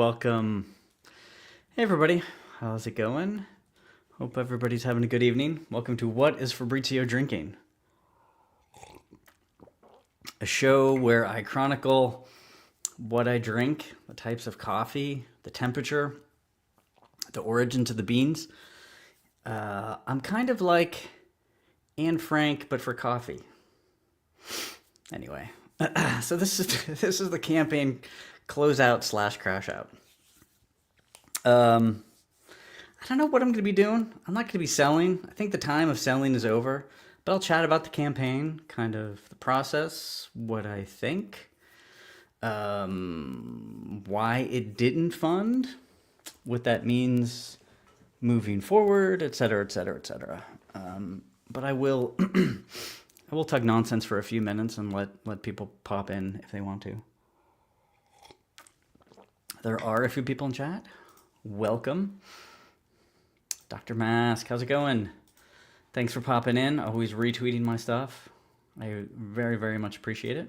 welcome. Hey everybody, how's it going? Hope everybody's having a good evening. Welcome to What is Fabrizio Drinking? A show where I chronicle what I drink, the types of coffee, the temperature, the origins of the beans. I'm kind of like Anne Frank, but for coffee. Anyway, so this is the campaign closeout slash crash out. I don't know what I'm going to be doing. I'm not going to be selling. I think the time of selling is over, but I'll chat about the campaign, kind of the process, what I think, why it didn't fund, what that means moving forward, et cetera, et cetera, et cetera. But I will, I will talk nonsense for a few minutes and let people pop in if they want to. There are a few people in chat. Welcome. Dr. Mask, how's it going? Thanks for popping in, always retweeting my stuff. I very, very much appreciate it.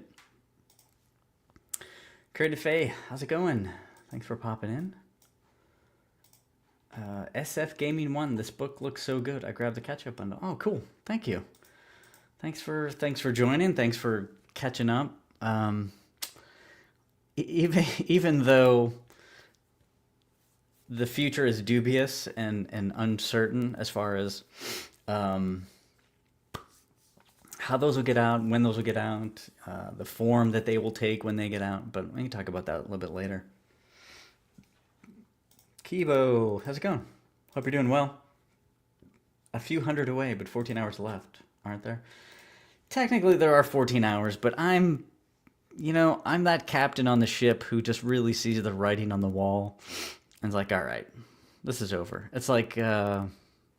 Creative Faye, how's it going? Thanks for popping in. SF Gaming 1, this book looks so good. I grabbed the catch-up bundle. Oh, cool. Thank you. Thanks for joining. Thanks for catching up. Even though the future is dubious and uncertain as far as how those will get out, when those will get out, the form that they will take when they get out. But we can talk about that a little bit later. Kibo, how's it going? Hope you're doing well. A few hundred away, but 14 hours left, aren't there? Technically, there are 14 hours, but I'm that captain on the ship who just really sees the writing on the wall and is like, all right, this is over. It's like that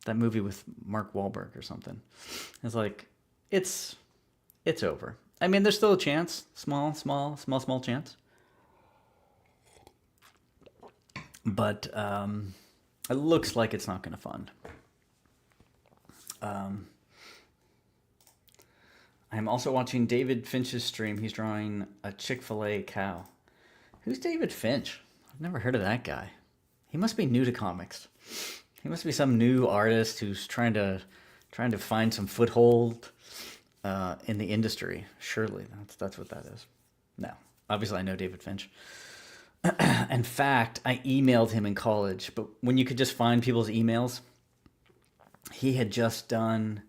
movie with Mark Wahlberg or something. It's like, it's over. I mean, there's still a chance, small chance. But it looks like it's not going to fund. I'm also watching David Finch's stream. He's drawing a Chick-fil-A cow. Who's David Finch? I've never heard of that guy. He must be new to comics. He must be some new artist who's trying to find some foothold in the industry. Surely that's what that is. No, obviously I know David Finch. In fact, I emailed him in college, but when you could just find people's emails, he had just done,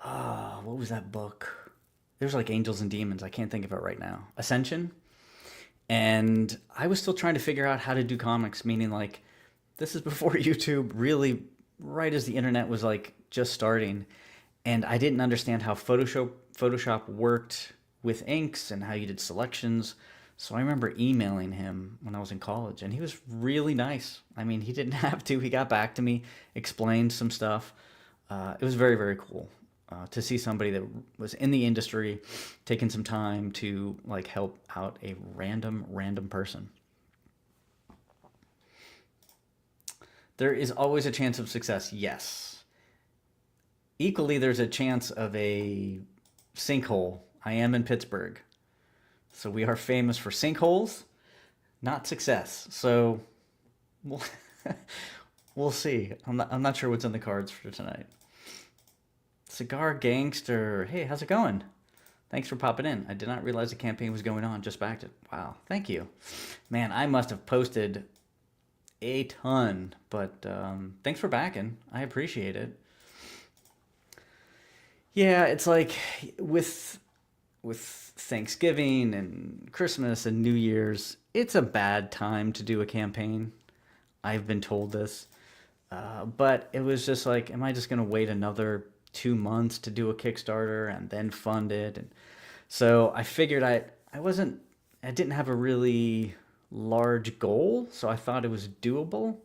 what was that book? There's like Angels and Demons. I can't think of it right now. Ascension. And I was still trying to figure out how to do comics, meaning like this is before YouTube, really right as the internet was like just starting. And I didn't understand how Photoshop worked with inks and how you did selections. So I remember emailing him when I was in college, and he was really nice. I mean, he didn't have to. He got back to me, explained some stuff. It was very, very cool to see somebody that was in the industry taking some time to like help out a random person. There is always a chance of success, yes. Equally, there's a chance of a sinkhole. I am in Pittsburgh. So we are famous for sinkholes, not success. So we'll see. I'm not sure what's in the cards for tonight. Cigar Gangster. Hey, how's it going? Thanks for popping in. I did not realize the campaign was going on. Just backed it. Wow. Thank you. Man, I must have posted a ton, but thanks for backing. I appreciate it. Yeah, it's like with Thanksgiving and Christmas and New Year's, it's a bad time to do a campaign. I've been told this. But it was just like, am I just going to wait another 2 months to do a Kickstarter and then fund it? And so I figured I didn't have a really large goal, so I thought it was doable,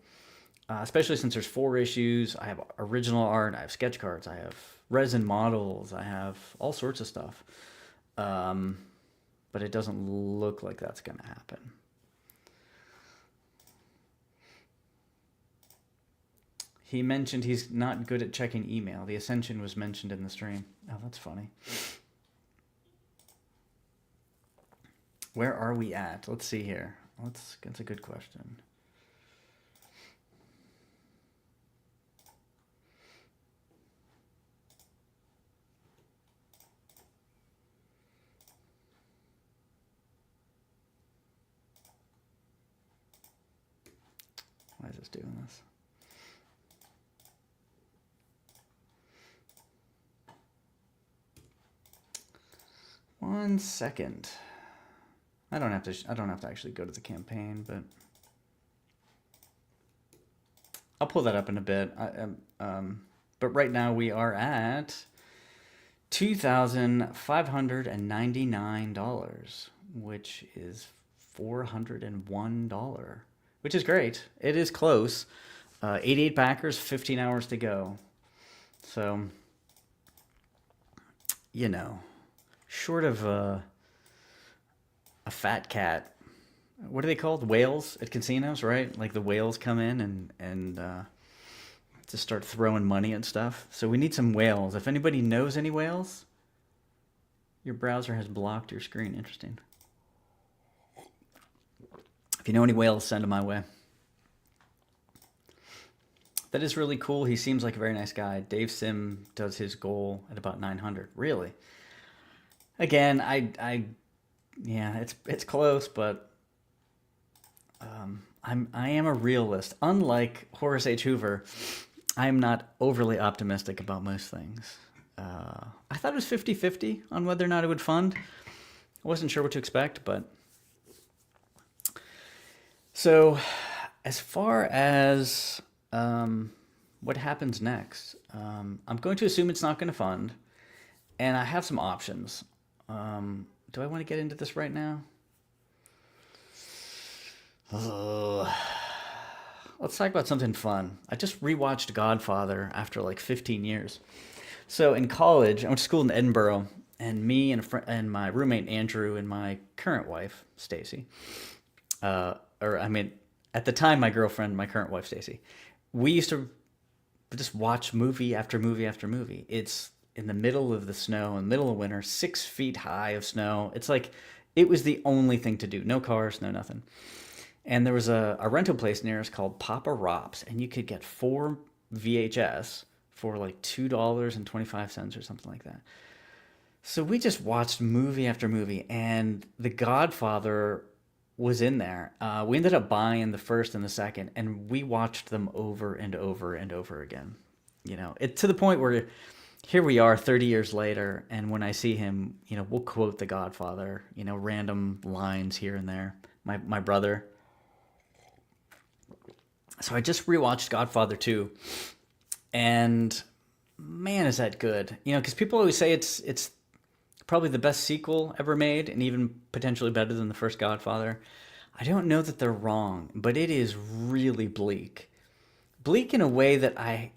especially since there's 4 issues. I have original art, I have sketch cards, I have resin models, I have all sorts of stuff. But it doesn't look like that's going to happen. He mentioned he's not good at checking email. The Ascension was mentioned in the stream. Oh, that's funny. Where are we at? Let's see here. That's a good question. Why is this doing this? One second. I don't have to. I don't have to actually go to the campaign, but I'll pull that up in a bit. But right now we are at $2,599, which is $401, which is great. It is close. 88 backers, 15 hours to go. So, you know, short of a fat cat. What are they called? Whales at casinos, right? Like the whales come in and just start throwing money and stuff. So we need some whales. If anybody knows any whales, your browser has blocked your screen. Interesting. If you know any whales, send them my way. That is really cool. He seems like a very nice guy. Dave Sim does his goal at about 900. Really? Again, yeah, it's close, but I am a realist. Unlike Horace H. Hoover, I am not overly optimistic about most things. I thought it was 50-50 on whether or not it would fund. I wasn't sure what to expect, but so as far as what happens next, I'm going to assume it's not going to fund, and I have some options. Do I want to get into this right now? Let's talk about something fun. I just rewatched Godfather after like 15 years. So in college, I went to school in Edinburgh, and me and my roommate Andrew and my current wife Stacy, at the time my girlfriend, my current wife Stacy, we used to just watch movie after movie after movie. It's in the middle of the snow, in the middle of winter, 6 feet high of snow. It's like it was the only thing to do. No cars, no nothing. And there was a rental place near us called Papa Rops, and you could get 4 VHS for like $2.25 or something like that. So we just watched movie after movie, and The Godfather was in there. We ended up buying the first and the second, and we watched them over and over and over again. You know, it to the point where here we are 30 years later, and when I see him, you know, we'll quote The Godfather, you know, random lines here and there. My brother. So I just rewatched Godfather 2, and man, is that good. You know, because people always say it's probably the best sequel ever made, and even potentially better than the first Godfather. I don't know that they're wrong, but it is really bleak. Bleak in a way that I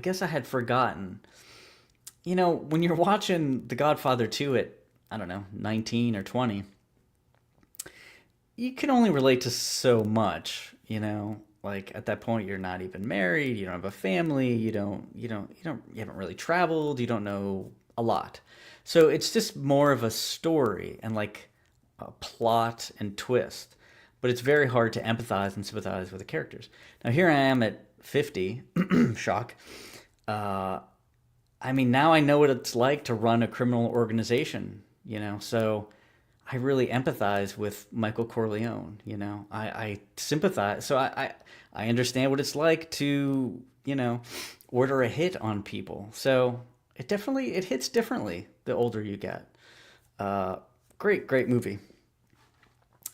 guess I had forgotten. You know, when you're watching The Godfather 2 at, I don't know, 19 or 20, you can only relate to so much, you know? Like at that point you're not even married, you don't have a family, you haven't really traveled, you don't know a lot. So it's just more of a story and like a plot and twist. But it's very hard to empathize and sympathize with the characters. Now here I am at 50, shock. I mean, now I know what it's like to run a criminal organization, you know, so I really empathize with Michael Corleone, you know. I sympathize. So I understand what it's like to, you know, order a hit on people. So it hits differently the older you get. Great movie.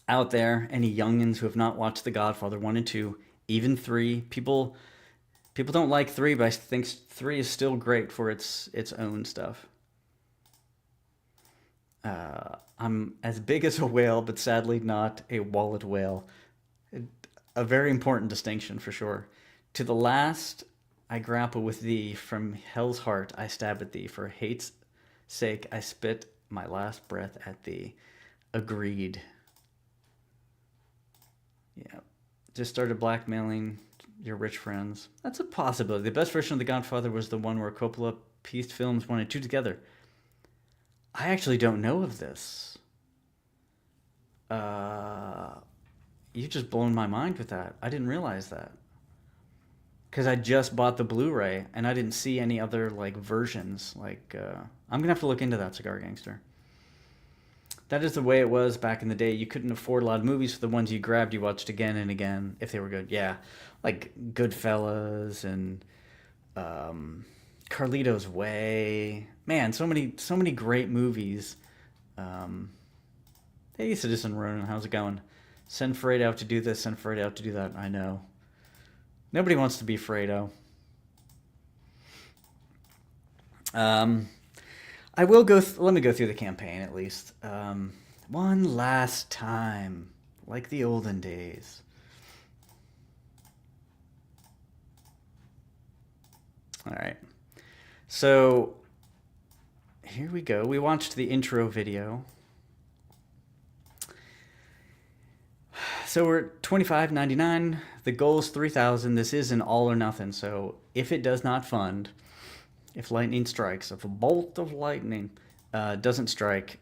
Out there, any youngins who have not watched The Godfather 1 and 2, even 3, people don't like 3, but I think 3 is still great for its own stuff. I'm as big as a whale, but sadly not a wallet whale. A very important distinction for sure. To the last I grapple with thee, from hell's heart I stab at thee, for hate's sake I spit my last breath at thee. Agreed. Yeah. Just started blackmailing your rich friends. That's a possibility. The best version of The Godfather was the one where Coppola pieced films 1 and 2 together. I actually don't know of this. You just blown my mind with that. I didn't realize that. Because I just bought the Blu-ray and I didn't see any other like versions. Like I'm gonna have to look into that, Cigar Gangster. That is the way it was back in the day. You couldn't afford a lot of movies, so the ones you grabbed, you watched again and again if they were good. Yeah, like Goodfellas and Carlito's Way. Man, so many great movies. Um, hey, Citizen Ronan, how's it going? Send Fredo out to do this, send Fredo out to do that. I know. Nobody wants to be Fredo. Um, I will go. Let me go through the campaign at least. One last time, like the olden days. All right. So here we go. We watched the intro video. So we're at $25.99. The goal is 3,000. This is an all or nothing. So if it does not fund, if lightning strikes, if a bolt of lightning doesn't strike,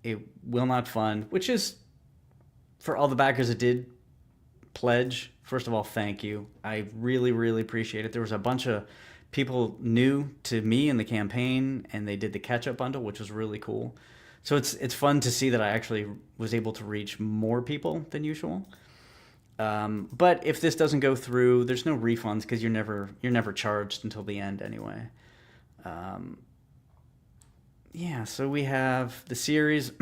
it will not fund, which is for all the backers that did pledge. First of all, thank you. I really, really appreciate it. There was a bunch of people new to me in the campaign, and they did the catch-up bundle, which was really cool. So it's fun to see that I actually was able to reach more people than usual. But if this doesn't go through, there's no refunds because you're never charged until the end anyway. Yeah, so we have the series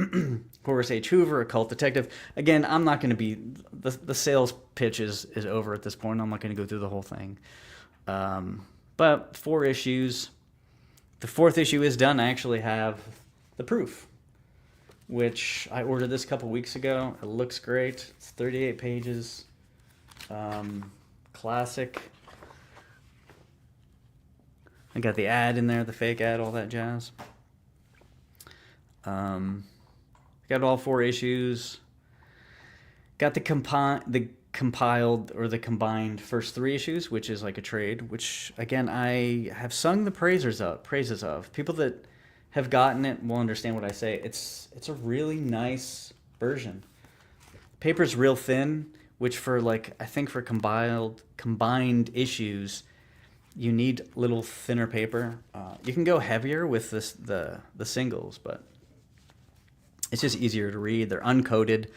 Horace H. Hoover, Occult Detective. Again, I'm not going to be the sales pitch is over at this point. I'm not going to go through the whole thing. But 4 issues. The 4th issue is done. I actually have the proof, which I ordered this a couple weeks ago. It looks great. It's 38 pages. Classic. I got the ad in there, the fake ad, all that jazz. Got all 4 issues. Got the compiled or the combined first 3 issues, which is like a trade, which again I have sung the praises of. People that have gotten it will understand what I say. It's a really nice version. Paper's real thin, which for like I think for combined issues, you need little thinner paper. You can go heavier with the singles, but it's just easier to read. They're uncoated,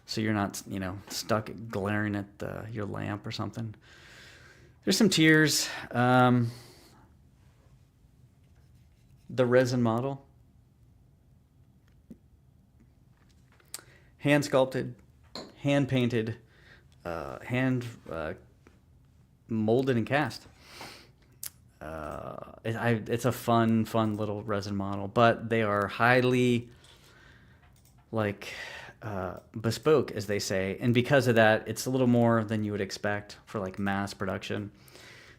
so you're not stuck glaring at your lamp or something. There's some tears. The resin model, hand sculpted, hand painted, hand molded and cast. It's a fun little resin model, but they are highly bespoke, as they say, and because of that, it's a little more than you would expect for like mass production.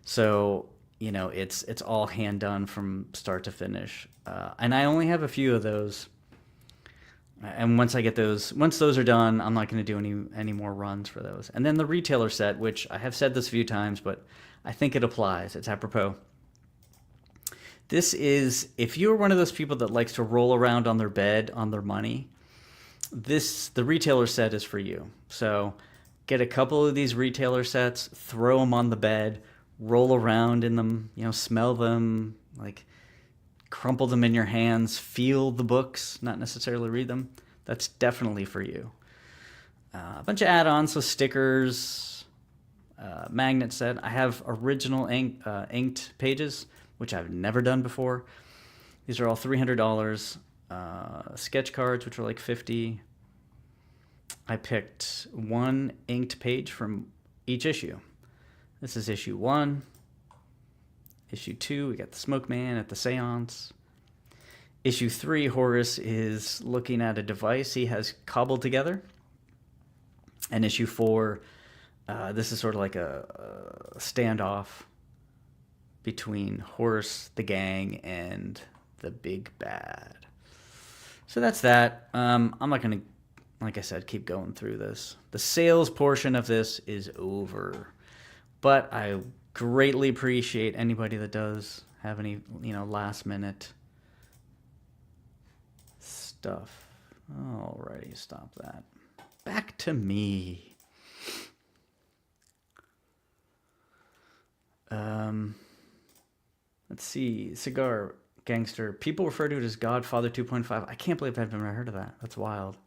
So it's all hand done from start to finish, and I only have a few of those. And once those are done, I'm not going to do any more runs for those. And then the retailer set, which I have said this a few times, but I think it applies. It's apropos. This is, if you're one of those people that likes to roll around on their bed on their money, the retailer set is for you. So get a couple of these retailer sets, throw them on the bed, roll around in them, smell them, like crumple them in your hands, feel the books, not necessarily read them. That's definitely for you. A bunch of add-ons, so stickers, magnet set. I have original inked pages, which I've never done before. These are all $300. Sketch cards, which are like $50. I picked 1 inked page from each issue. This is issue 1. Issue 2, we got the Smoke Man at the seance. Issue 3, Horace is looking at a device he has cobbled together. And issue 4, this is sort of like a standoff between Horace, the gang, and the big bad. So that's that. I'm not going to, like I said, keep going through this. The sales portion of this is over. But I greatly appreciate anybody that does have any, last minute stuff. Alrighty, stop that. Back to me. Um, let's see. Cigar Gangster. People refer to it as Godfather 2.5. I can't believe I've never heard of that. That's wild.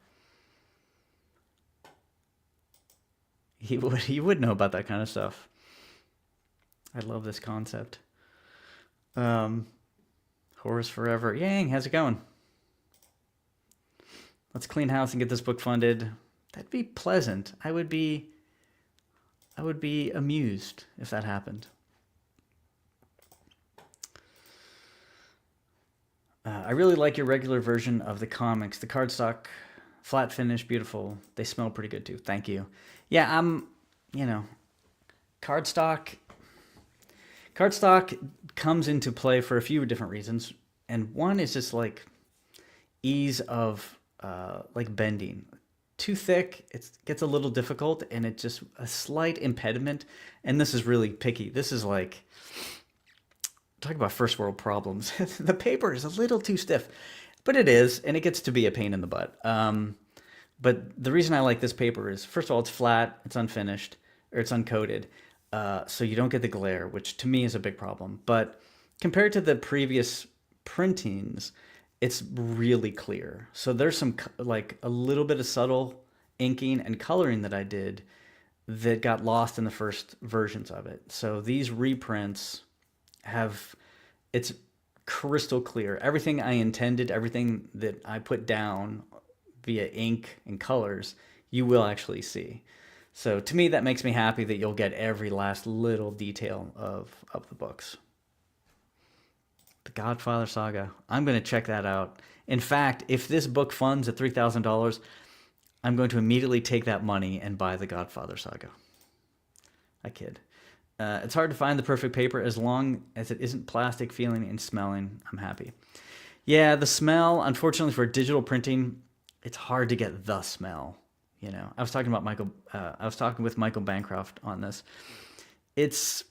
He would know about that kind of stuff. I love this concept. Um, Horrors Forever. Yang, how's it going? Let's clean house and get this book funded. That'd be pleasant. I would be amused if that happened. I really like your regular version of the comics. The cardstock, flat finish, beautiful. They smell pretty good too. Thank you. Yeah, you know, cardstock. Cardstock comes into play for a few different reasons, and one is just like ease of like bending. Too thick, it gets a little difficult, and it's just a slight impediment. And this is really picky. This is like talk about first world problems. The paper is a little too stiff, but it is, and it gets to be a pain in the butt. But the reason I like this paper is, first of all, it's flat, it's unfinished, or it's uncoated, so you don't get the glare, which to me is a big problem. But compared to the previous printings, it's really clear. So there's some like a little bit of subtle inking and coloring that I did that got lost in the first versions of it. So these reprints have it's crystal clear. Everything I intended, everything that I put down via ink and colors, you will actually see. So to me, that makes me happy that you'll get every last little detail of the books. The Godfather Saga. I'm going to check that out. In fact, if this book funds at $3,000, I'm going to immediately take that money and buy the Godfather Saga. I kid. It's hard to find the perfect paper as long as it isn't plastic feeling and smelling. I'm happy. Yeah, the smell, unfortunately for digital printing, it's hard to get the smell. You know, I was talking with Michael Bancroft on this. It's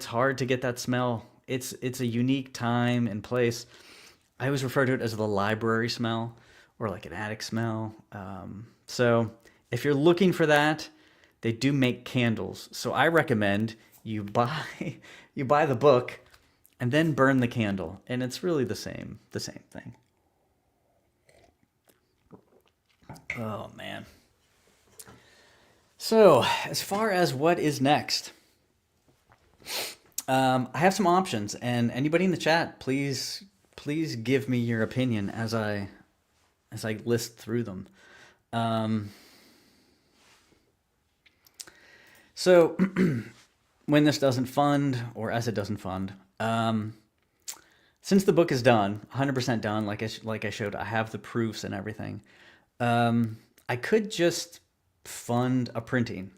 hard to get that smell. It's a unique time and place. I always refer to it as the library smell or like an attic smell. So if you're looking for that, they do make candles. So I recommend you buy the book and then burn the candle, and it's really the same thing. Oh man. So as far as what is next, I have some options, and anybody in the chat, please give me your opinion as I list through them. So when this doesn't fund, or as it doesn't fund, since the book is done, 100% done, like I showed, I have the proofs and everything. I could just fund a printing,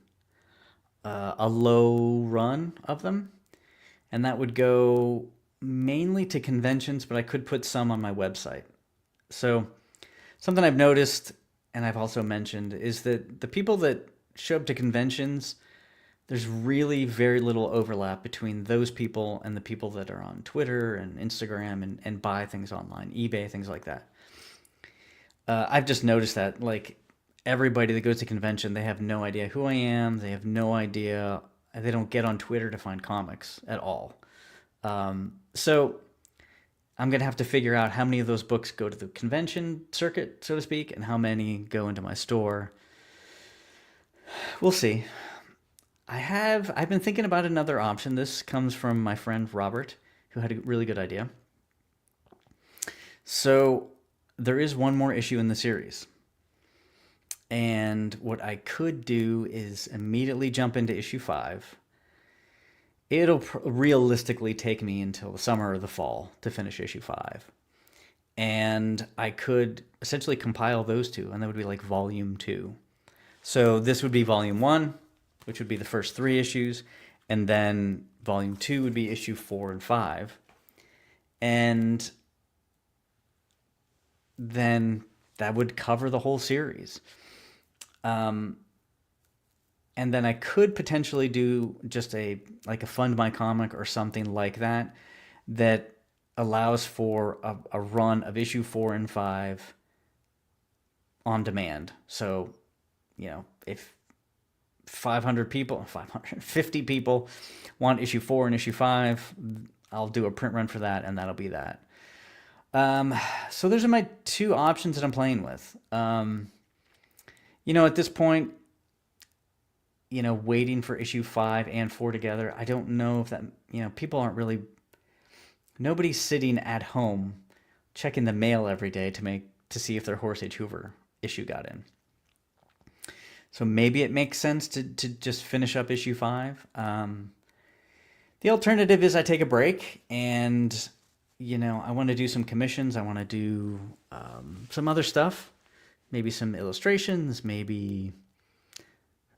a low run of them, and that would go mainly to conventions, but I could put some on my website. So something I've noticed, and I've also mentioned, is that the people that show up to conventions, there's really very little overlap between those people and the people that are on Twitter and Instagram and buy things online, eBay, things like that. I've just noticed that, like, everybody that goes to convention, they have no idea who I am. They have no idea. They don't get on Twitter to find comics at all. So I'm going to have to figure out how many of those books go to the convention circuit, so to speak, and how many go into my store. We'll see. I've been thinking about another option. This comes from my friend Robert, who had a really good idea. So there is one more issue in the series. And what I could do is immediately jump into issue 5. It'll realistically take me until the summer or the fall to finish issue 5. And I could essentially compile those two, and that would be like volume 2. So this would be volume 1, which would be the first 3 issues, and then volume 2 would be issue 4 and 5. And then that would cover the whole series. And then I could potentially do just a Fund My Comic or something like that allows for a run of issue 4 and 5 on demand. So, you know, if 500 people, 550 people want issue 4 and issue 5. I'll do a print run for that, and that'll be that. So those are my two options that I'm playing with. At this point, waiting for issue 5 and 4 together, I don't know if that, people aren't really, nobody's sitting at home checking the mail every day to see if their Horace H. Hoover issue got in. So maybe it makes sense to just finish up issue 5. The alternative is I take a break and, I want to do some commissions. I want to do some other stuff, maybe some illustrations, maybe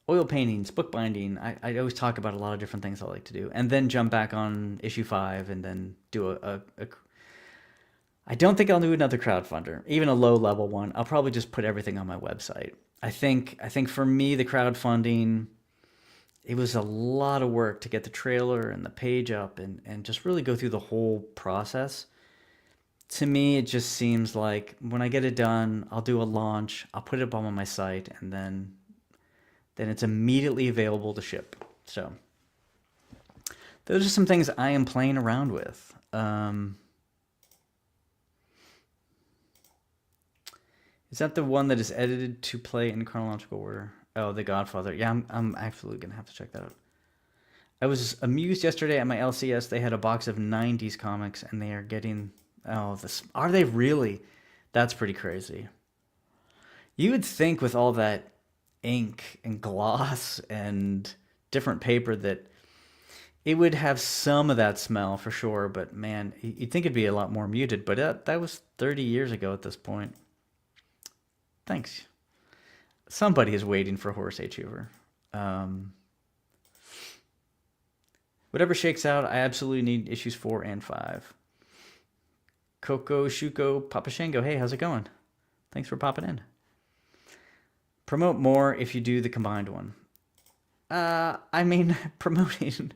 oil paintings, bookbinding. I always talk about a lot of different things I like to do, and then jump back on issue 5 and then do I don't think I'll do another crowdfunder, even a low level one. I'll probably just put everything on my website. I think for me, the crowdfunding, it was a lot of work to get the trailer and the page up and just really go through the whole process. To me, it just seems like when I get it done, I'll do a launch, I'll put it up on my site, and then it's immediately available to ship. So those are some things I am playing around with. Is that the one that is edited to play in chronological order? Oh, The Godfather. Yeah, I'm absolutely going to have to check that out. I was amused yesterday at my LCS. They had a box of 90s comics, and they are getting... Oh, are they really? That's pretty crazy. You would think with all that ink and gloss and different paper that it would have some of that smell for sure, but man, you'd think it'd be a lot more muted, but that was 30 years ago at this point. Thanks. Somebody is waiting for Horace H. Hoover. Whatever shakes out, I absolutely need issues 4 and 5. Coco, Shuko, Papashango, hey, how's it going? Thanks for popping in. Promote more if you do the combined one. Promoting.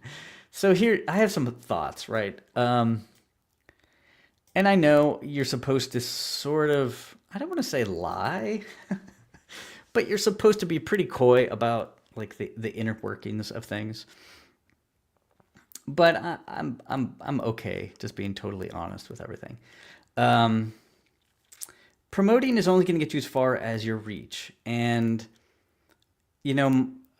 So here, I have some thoughts, right? And I know you're supposed to sort of, I don't want to say lie, but you're supposed to be pretty coy about like the inner workings of things. But I'm okay just being totally honest with everything. Promoting is only going to get you as far as your reach. And,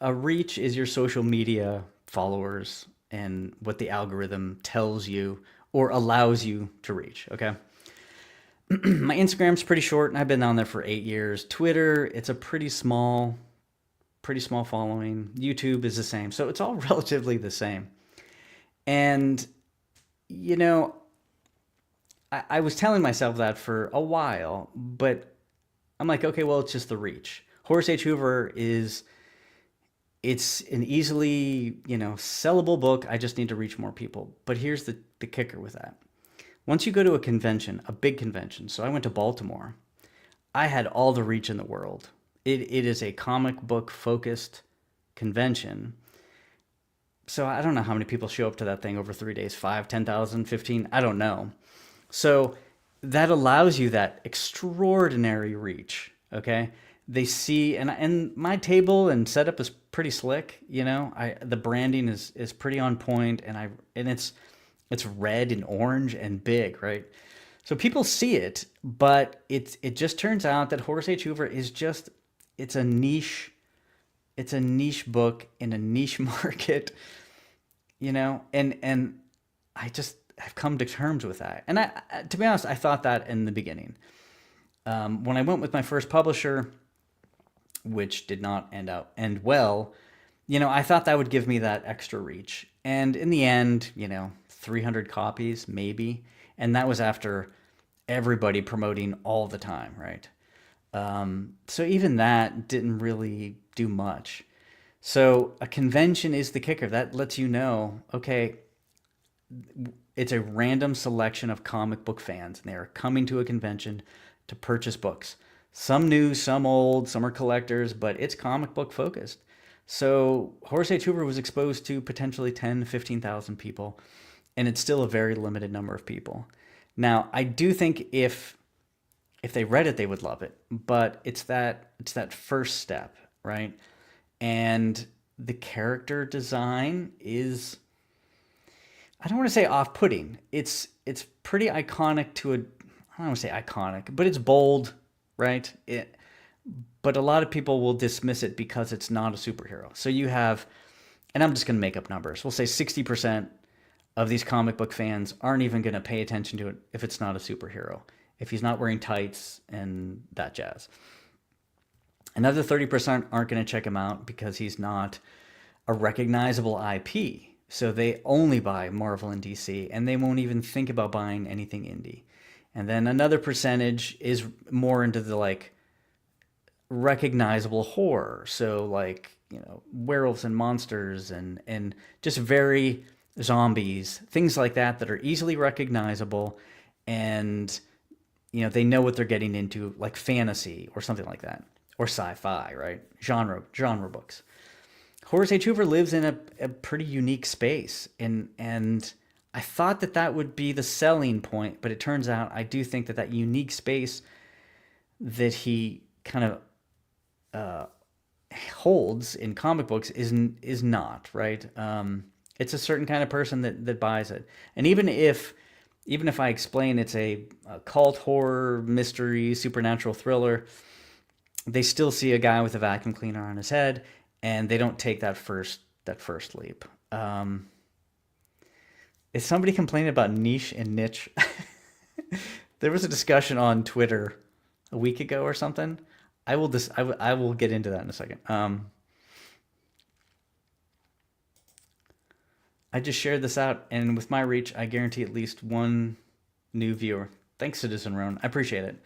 a reach is your social media followers and what the algorithm tells you or allows you to reach, okay? My Instagram's pretty short, and I've been on there for 8 years. Twitter, it's a pretty small following. YouTube is the same. So it's all relatively the same. And, I was telling myself that for a while, but I'm like, okay, well, it's just the reach. Horace H. Hoover it's an easily, sellable book. I just need to reach more people. But here's the kicker with that. Once you go to a convention, a big convention, so I went to Baltimore, I had all the reach in the world. It is a comic book focused convention. So I don't know how many people show up to that thing over 3 days, 5, 10,000, 15, I don't know. So that allows you that extraordinary reach, okay? They see, and my table and setup is pretty slick, the branding is pretty on point, and it's red and orange and big, right? So people see it, but it just turns out that Horace H. Hoover is just, it's a niche book in a niche market, and I've come to terms with that. And to be honest, I thought that in the beginning. When I went with my first publisher, which did not end well, I thought that would give me that extra reach. And in the end, 300 copies maybe. And that was after everybody promoting all the time, right? So even that didn't really do much. So a convention is the kicker. That lets you know, okay, it's a random selection of comic book fans, and they are coming to a convention to purchase books. Some new, some old, some are collectors, but it's comic book focused. So Horace H. Hoover was exposed to potentially 10, 15,000 people, and it's still a very limited number of people. Now, I do think if they read it, they would love it, but it's that first step, right? And the character design is, I don't want to say off-putting. It's pretty iconic to a, I don't want to say iconic, but it's bold, right? But a lot of people will dismiss it because it's not a superhero. So you have, and I'm just going to make up numbers. We'll say 60% of these comic book fans aren't even going to pay attention to it if it's not a superhero, if he's not wearing tights and that jazz. Another 30% aren't going to check him out because he's not a recognizable IP. So they only buy Marvel and DC, and they won't even think about buying anything indie. And then another percentage is more into the like recognizable horror. So like, werewolves and monsters and just very zombies, things like that are easily recognizable, and they know what they're getting into, like fantasy or something like that, or sci-fi, right? Genre books. Horace H. Hoover lives in a pretty unique space, and I thought that would be the selling point, but it turns out I do think that unique space that he kind of holds in comic books is not, right. It's a certain kind of person that buys it, and even if I explain it's a cult horror mystery supernatural thriller, they still see a guy with a vacuum cleaner on his head, and they don't take that first leap. Is somebody complaining about niche and niche? There was a discussion on Twitter a week ago or something. I will get into that in a second. I just shared this out, and with my reach, I guarantee at least one new viewer. Thanks, Citizen Roan. I appreciate it.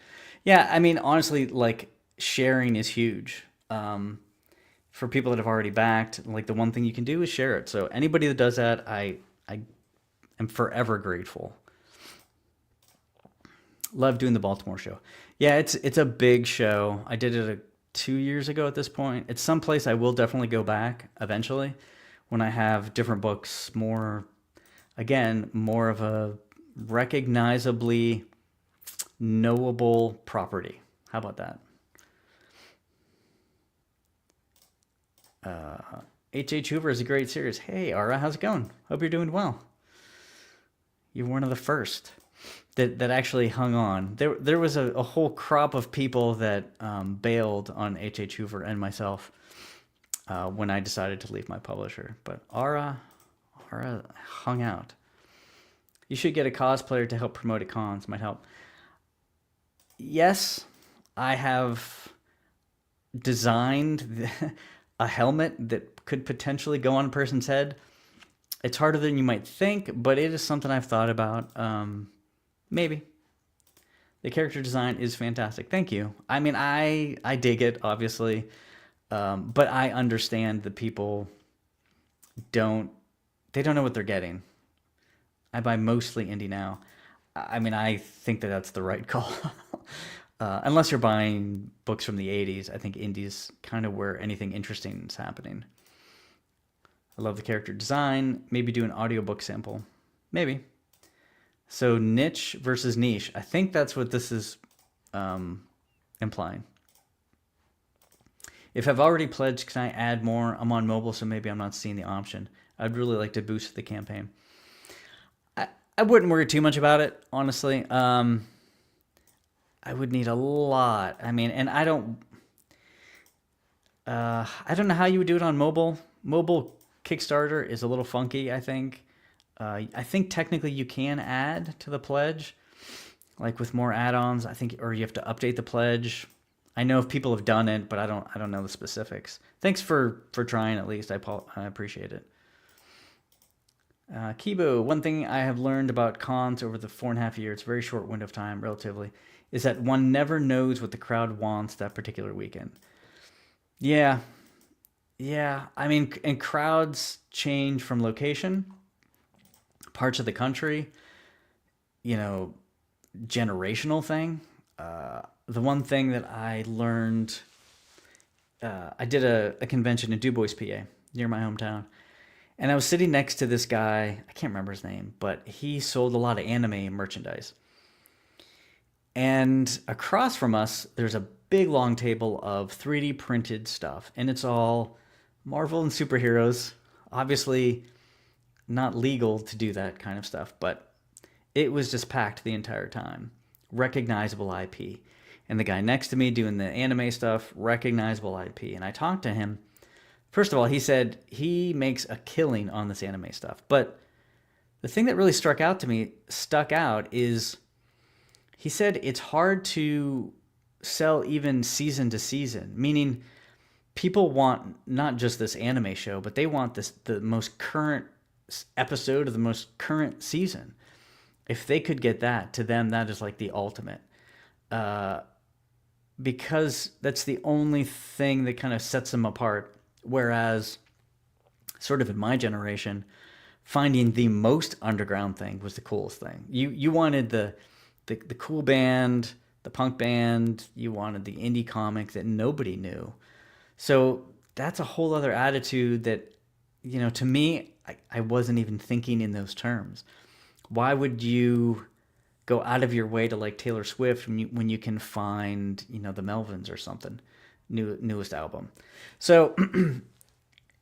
Yeah, I mean, honestly, like, sharing is huge. For people that have already backed, like, the one thing you can do is share it. So anybody that does that, I am forever grateful. Love doing the Baltimore show. Yeah, it's a big show. I did it 2 years ago at this point. It's someplace I will definitely go back eventually when I have different books, more of a recognizably knowable property. How about that? H.H. Hoover is a great series. Hey, Ara, how's it going? Hope you're doing well. You're one of the first that actually hung on. There was a whole crop of people that bailed on H.H. Hoover and myself when I decided to leave my publisher. But Ara hung out. You should get a cosplayer to help promote at cons. Might help. Yes, I have designed a helmet that could potentially go on a person's head. It's harder than you might think, but it is something I've thought about. Maybe. The character design is fantastic. Thank you. I mean, I dig it, obviously. But I understand that people don't know what they're getting. I buy mostly indie now. I mean, I think that's the right call. Unless you're buying books from the 80s, I think indie's kind of where anything interesting is happening. I love the character design. Maybe do an audiobook sample. Maybe. So niche versus niche. I think that's what this is implying. If I've already pledged, can I add more? I'm on mobile, so maybe I'm not seeing the option. I'd really like to boost the campaign. I wouldn't worry too much about it, honestly. I would need a lot. I mean, and I don't know how you would do it on mobile. Mobile Kickstarter is a little funky, I think. I think technically you can add to the pledge, like with more add-ons. I think, or you have to update the pledge. I know if people have done it, but I don't know the specifics. Thanks for trying at least. I appreciate it. Kibo, one thing I have learned about cons over the 4.5 years, very short window of time, relatively, is that one never knows what the crowd wants that particular weekend. Yeah. I mean, and crowds change from location, parts of the country, generational thing. The one thing that I learned, I did a convention in DuBois, PA, near my hometown. And I was sitting next to this guy, I can't remember his name, but he sold a lot of anime merchandise. And across from us, there's a big long table of 3D printed stuff. And it's all Marvel and superheroes, obviously not legal to do that kind of stuff, but it was just packed the entire time. Recognizable IP. And the guy next to me doing the anime stuff, recognizable IP. And I talked to him. First of all, he said he makes a killing on this anime stuff. But the thing that really stuck out is he said it's hard to sell even season to season, meaning people want not just this anime show, but they want the most current episode of the most current season. If they could get that, to them, that is like the ultimate. Because that's the only thing that kind of sets them apart. Whereas, sort of in my generation, finding the most underground thing was the coolest thing. You wanted the cool band, the punk band. You wanted the indie comic that nobody knew. So that's a whole other attitude that, to me, I wasn't even thinking in those terms. Why would you go out of your way to like Taylor Swift when you can find, the Melvins or something, newest album? So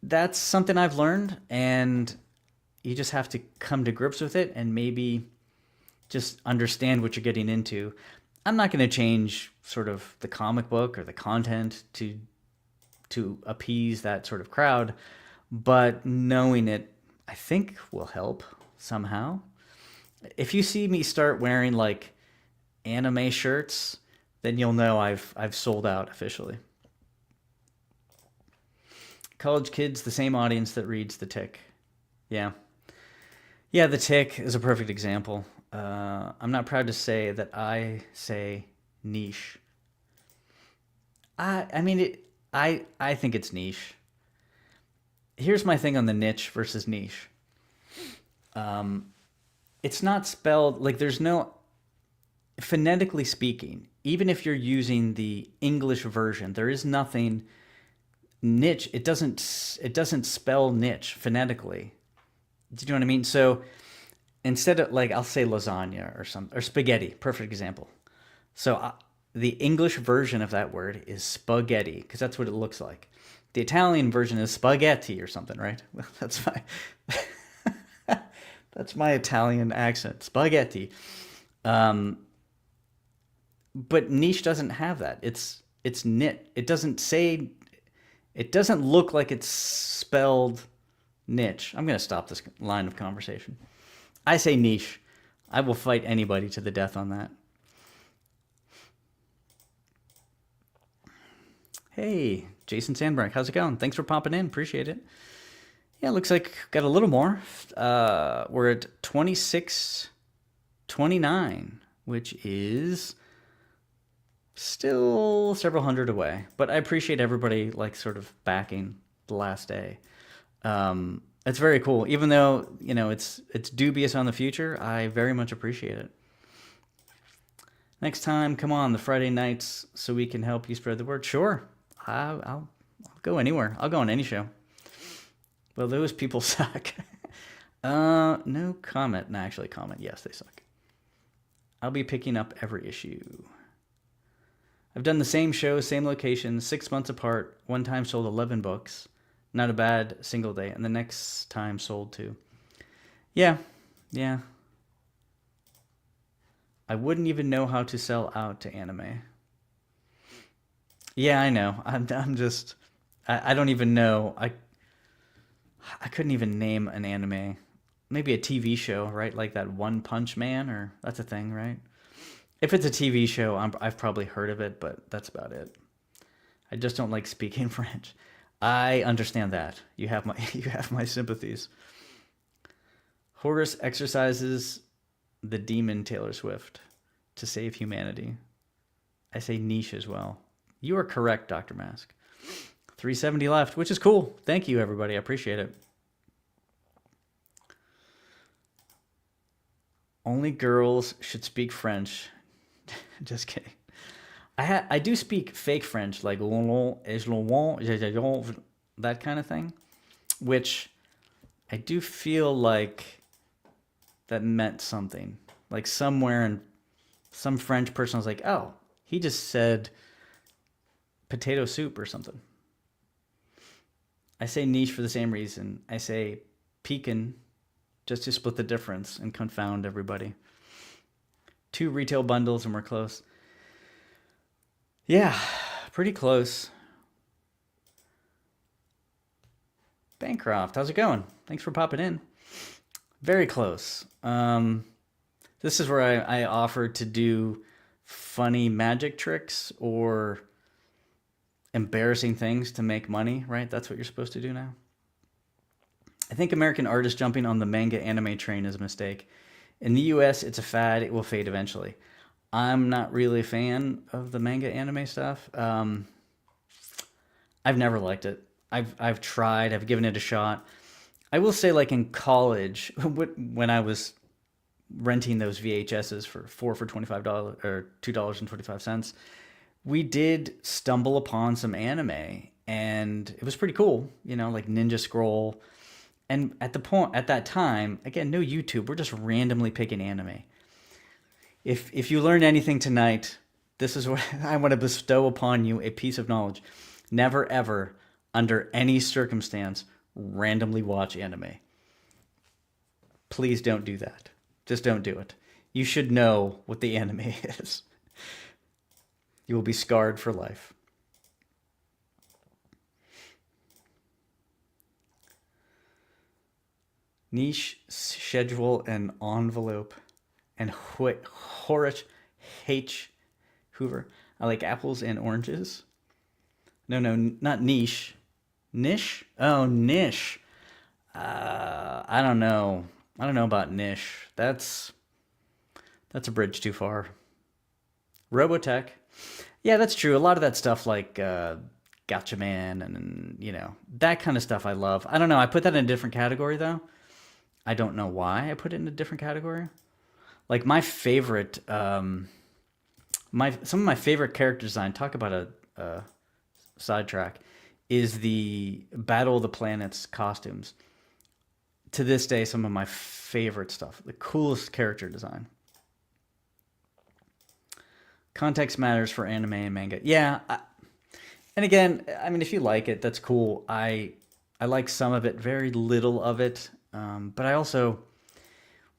that's something I've learned, and you just have to come to grips with it and maybe just understand what you're getting into. I'm not going to change sort of the comic book or the content to appease that sort of crowd, but knowing it, I think, will help somehow. If you see me start wearing like anime shirts, then you'll know I've sold out officially. College kids, the same audience that reads The Tick. Yeah. Yeah, The Tick is a perfect example. I'm not proud to say that I say niche. I mean, I think it's niche. Here's my thing on the niche versus niche. It's not spelled, like there's no, phonetically speaking, even if you're using the English version, there is nothing niche. It doesn't spell niche phonetically. Do you know what I mean? So instead of, like, I'll say lasagna or spaghetti, perfect example. So the English version of that word is spaghetti because that's what it looks like. The Italian version is spaghetti or something, right? That's my that's my Italian accent, spaghetti. But niche doesn't have that. It's knit. It doesn't look like it's spelled niche. I'm going to stop this line of conversation. I say niche. I will fight anybody to the death on that. Hey, Jason Sandberg, how's it going? Thanks for popping in. Appreciate it. Yeah, looks like got a little more. We're at 26:29, which is still several hundred away. But I appreciate everybody like sort of backing the last day. It's very cool. Even though, it's dubious on the future, I very much appreciate it. Next time, come on, the Friday nights, so we can help you spread the word. Sure, I'll go anywhere. I'll go on any show. Well, those people suck. No comment. No, actually, comment. Yes, they suck. I'll be picking up every issue. I've done the same show, same location, 6 months apart. One time sold 11 books. Not a bad single day. And the next time sold 2. Yeah. I wouldn't even know how to sell out to anime. Yeah, I know. I'm just... I don't even know. I couldn't even name an anime. Maybe a TV show, right? Like that One Punch Man, or that's a thing, right? If it's a TV show, I've probably heard of it, but that's about it. I just don't like speaking French. I understand that. You have my sympathies. Horus exercises the demon Taylor Swift to save humanity. I say niche as well. You are correct, Dr. Mask. 370 left, which is cool. Thank you, everybody. I appreciate it. Only girls should speak French. Just kidding. I do speak fake French, like that kind of thing, which I do feel like that meant something. Like somewhere in some French person was like, oh, he just said potato soup or something. I say niche for the same reason. I say pecan just to split the difference and confound everybody. 2 retail bundles and we're close. Yeah, pretty close. Bancroft, how's it going? Thanks for popping in. Very close. This is where I offered to do funny magic tricks or embarrassing things to make money, right? That's what you're supposed to do now. I think American artists jumping on the manga anime train is a mistake. In the US, it's a fad. It will fade eventually. I'm not really a fan of the manga anime stuff. I've never liked it. I've tried. I've given it a shot. I will say, like in college, when I was renting those VHSs for $4 for $25 or $2.25, we did stumble upon some anime, and it was pretty cool. You know, like Ninja Scroll. And at that time, again, no YouTube. We're just randomly picking anime. If you learned anything tonight, this is what I want to bestow upon you, a piece of knowledge. Never ever, under any circumstance, randomly watch anime. Please don't do that. Just don't do it. You should know what the anime is. You will be scarred for life. Niche, schedule, and envelope. And Horace H. Hoover. I like apples and oranges. No, not niche. Niche? Oh, niche. I don't know. I don't know about niche. That's a bridge too far. Robotech. Yeah, that's true. A lot of that stuff like Gotcha Man and, you know, that kind of stuff I love. I don't know. I put that in a different category, though. I don't know why I put it in a different category. Like my favorite, some of my favorite character design, talk about a sidetrack, is the Battle of the Planets costumes. To this day, some of my favorite stuff, the coolest character design. Context matters for anime and manga. Yeah, and again, I mean, if you like it, that's cool. I like some of it, very little of it. But I also,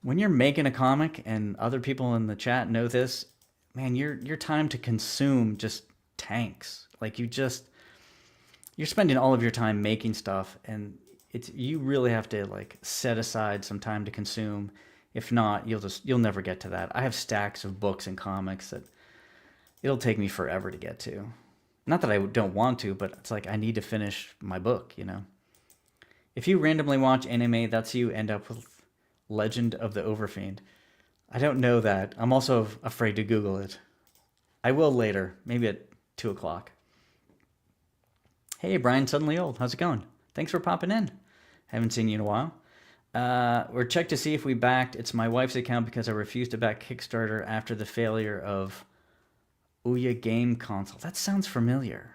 when you're making a comic and other people in the chat know this, man, your time to consume just tanks. Like you're spending all of your time making stuff, and you really have to like set aside some time to consume. If not, you'll never get to that. I have stacks of books and comics that it'll take me forever to get to. Not that I don't want to, but it's like I need to finish my book, you know. If you randomly watch anime, that's you end up with Legend of the Overfiend. I don't know that. I'm also afraid to Google it. I will later, maybe at 2 o'clock. Hey, Brian, suddenly old. How's it going? Thanks for popping in. Haven't seen you in a while. We're checked to see if we backed. It's my wife's account because I refused to back Kickstarter after the failure of Ouya game console. That sounds familiar.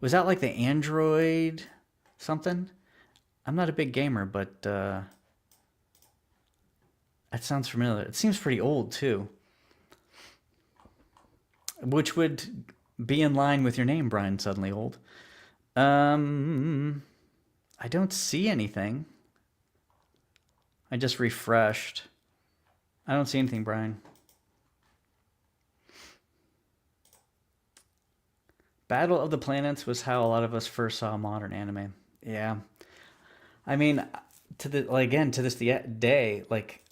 Was that like the Android something? I'm not a big gamer, but that sounds familiar. It seems pretty old too. Which would be in line with your name, Brian Suddenly Old. I don't see anything. I just refreshed. I don't see anything, Brian. Battle of the Planets was how a lot of us first saw modern anime. Yeah. I mean, to this day, like,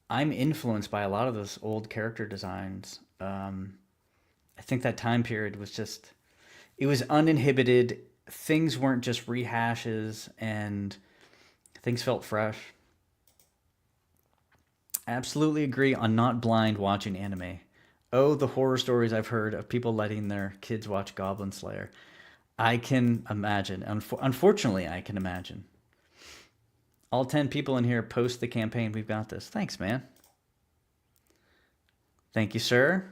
I'm influenced by a lot of those old character designs. I think that time period was just, it was uninhibited. Things weren't just rehashes, and things felt fresh. Absolutely agree on not blind watching anime. Oh, the horror stories I've heard of people letting their kids watch Goblin Slayer. I can imagine. Unfortunately, I can imagine. All 10 people in here post the campaign. We've got this. Thanks, man. Thank you, sir.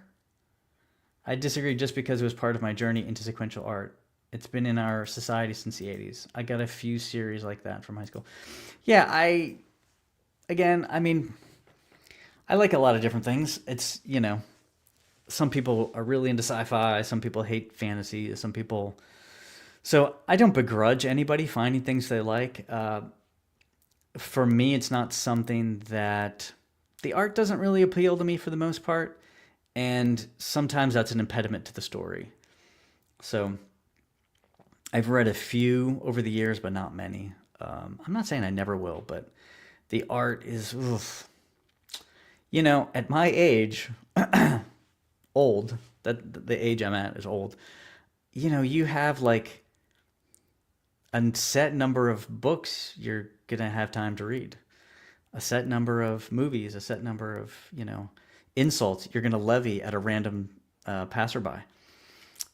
I disagree just because it was part of my journey into sequential art. It's been in our society since the 80s. I got a few series like that from high school. Yeah, I mean, I like a lot of different things. It's, you know, some people are really into sci-fi. Some people hate fantasy. Some people So I don't begrudge anybody finding things they like. For me, it's not something that the art doesn't really appeal to me for the most part, and sometimes that's an impediment to the story. So I've read a few over the years, but not many. I'm not saying I never will, but the art is, oof. At my age, old, that the age I'm at is old. You have like a set number of books you're gonna have time to read, a set number of movies, a set number of insults you're gonna levy at a random passerby.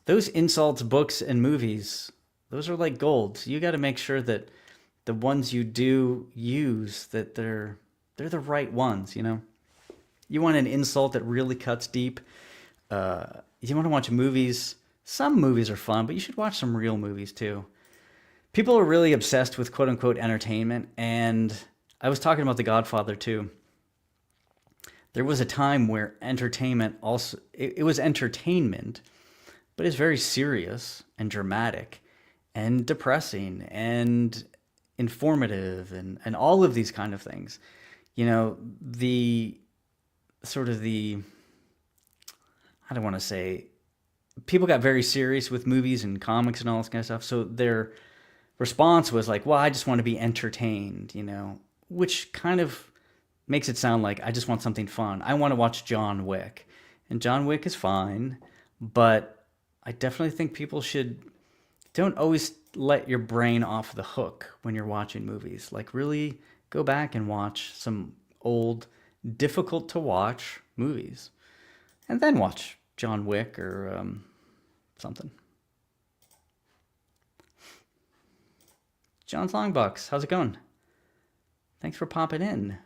Those insults, books, and movies, those are like gold. So you got to make sure that the ones you do use, that they're the right ones. You want an insult that really cuts deep. You want to watch movies. Some movies are fun, but you should watch some real movies too. People are really obsessed with quote unquote entertainment, and I was talking about The Godfather too. There was a time where entertainment also it was entertainment, but it's very serious and dramatic and depressing and informative and all of these kind of things. The sort of the I don't want to say people got very serious with movies and comics and all this kind of stuff. So their response was like, well, I just want to be entertained, which kind of makes it sound like I just want something fun. I want to watch John Wick. And John Wick is fine, but I definitely think people don't always let your brain off the hook when you're watching movies. Like really go back and watch some old, difficult to watch movies. And then watch John Wick or something. John's Longbox, how's it going? Thanks for popping in.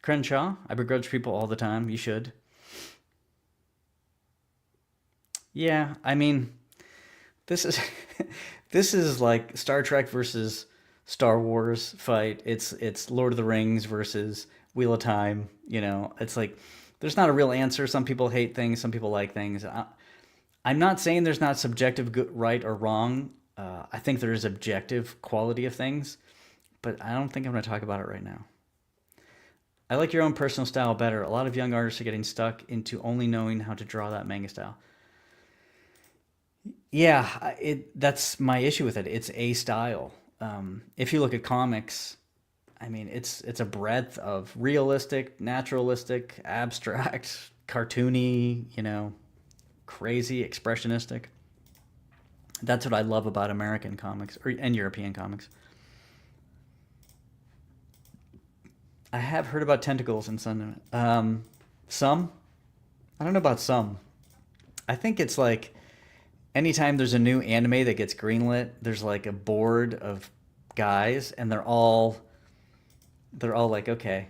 Crenshaw, I begrudge people all the time. You should. Yeah, I mean, this is this is like Star Trek versus Star Wars fight. It's Lord of the Rings versus Wheel of Time. It's like there's not a real answer. Some people hate things, some people like things. I'm not saying there's not subjective good, right or wrong. I think there is objective quality of things, but I don't think I'm going to talk about it right now. I like your own personal style better. A lot of young artists are getting stuck into only knowing how to draw that manga style. Yeah, that's my issue with it. It's a style. If you look at comics, I mean, it's a breadth of realistic, naturalistic, abstract, cartoony, crazy, expressionistic. That's what I love about American comics and European comics. I have heard about tentacles in some. Some? I don't know about some. I think it's like anytime there's a new anime that gets greenlit, there's like a board of guys, and they're all like, okay,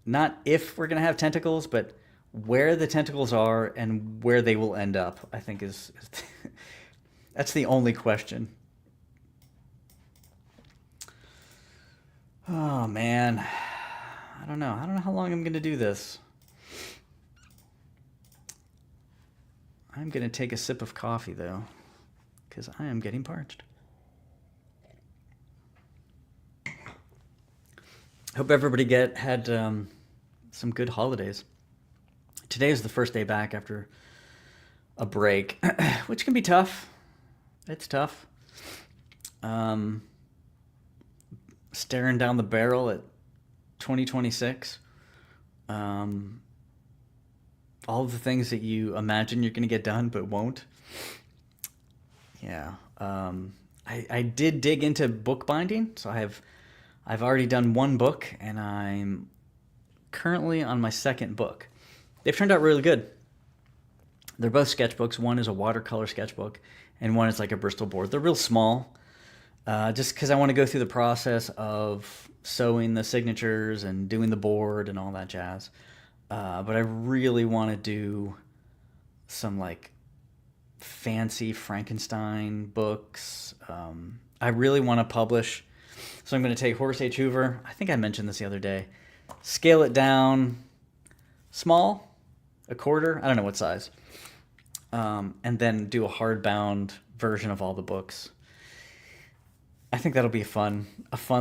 not if we're gonna have tentacles, but where the tentacles are and where they will end up. I think is that's the only question. Oh man, I don't know. I don't know how long I'm gonna do this. I'm gonna take a sip of coffee though, because I am getting parched. Hope everybody had some good holidays. Today is the first day back after a break, which can be tough. It's tough. Staring down the barrel at 2026. All of the things that you imagine you're going to get done but won't. Yeah. I did dig into bookbinding, so I've already done one book, and I'm currently on my second book. They've turned out really good. They're both sketchbooks. One is a watercolor sketchbook, and one is like a Bristol board. They're real small, just because I want to go through the process of sewing the signatures and doing the board and all that jazz. But I really want to do some like fancy Frankenstein books. I really want to publish. So I'm going to take Horace H. Hoover. I think I mentioned this the other day. Scale it down small, a quarter. I don't know what size. And then do a hardbound version of all the books. I think that'll be a fun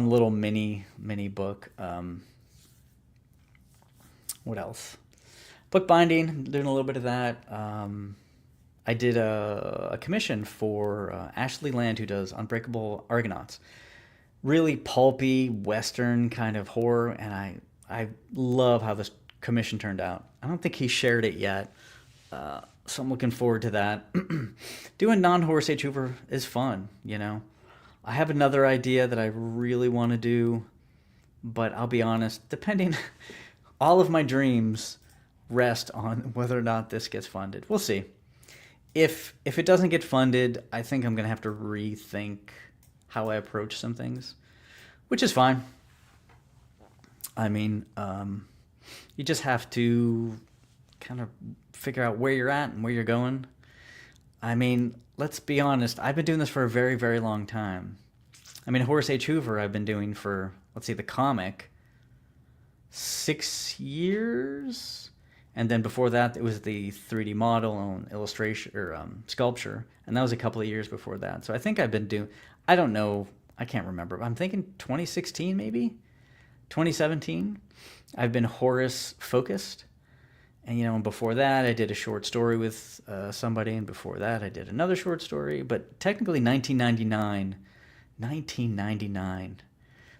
little mini book. What else? Bookbinding, doing a little bit of that. I did a commission for Ashley Land, who does Unbreakable Argonauts. Really pulpy Western kind of horror, and I love how this commission turned out. I don't think he shared it yet, so I'm looking forward to that. Doing non-Horace H. Hoover is fun, you know. I have another idea that I really want to do, but I'll be honest, depending, all of my dreams rest on whether or not this gets funded. We'll see. If it doesn't get funded, I think I'm gonna have to rethink how I approach some things, which is fine. I mean, you just have to kind of figure out where you're at and where you're going. I mean, let's be honest. I've been doing this for a very, very long time. I mean, Horace H. Hoover I've been doing for, let's see, the comic, 6 years. And then before that, it was the 3D model and illustration or sculpture. And that was a couple of years before that. So I think I've been doing, I don't know, I can't remember. I'm thinking 2016 maybe? 2017. I've been Horace focused. And, you know, and before that, I did a short story with somebody. And before that, I did another short story. But technically 1999.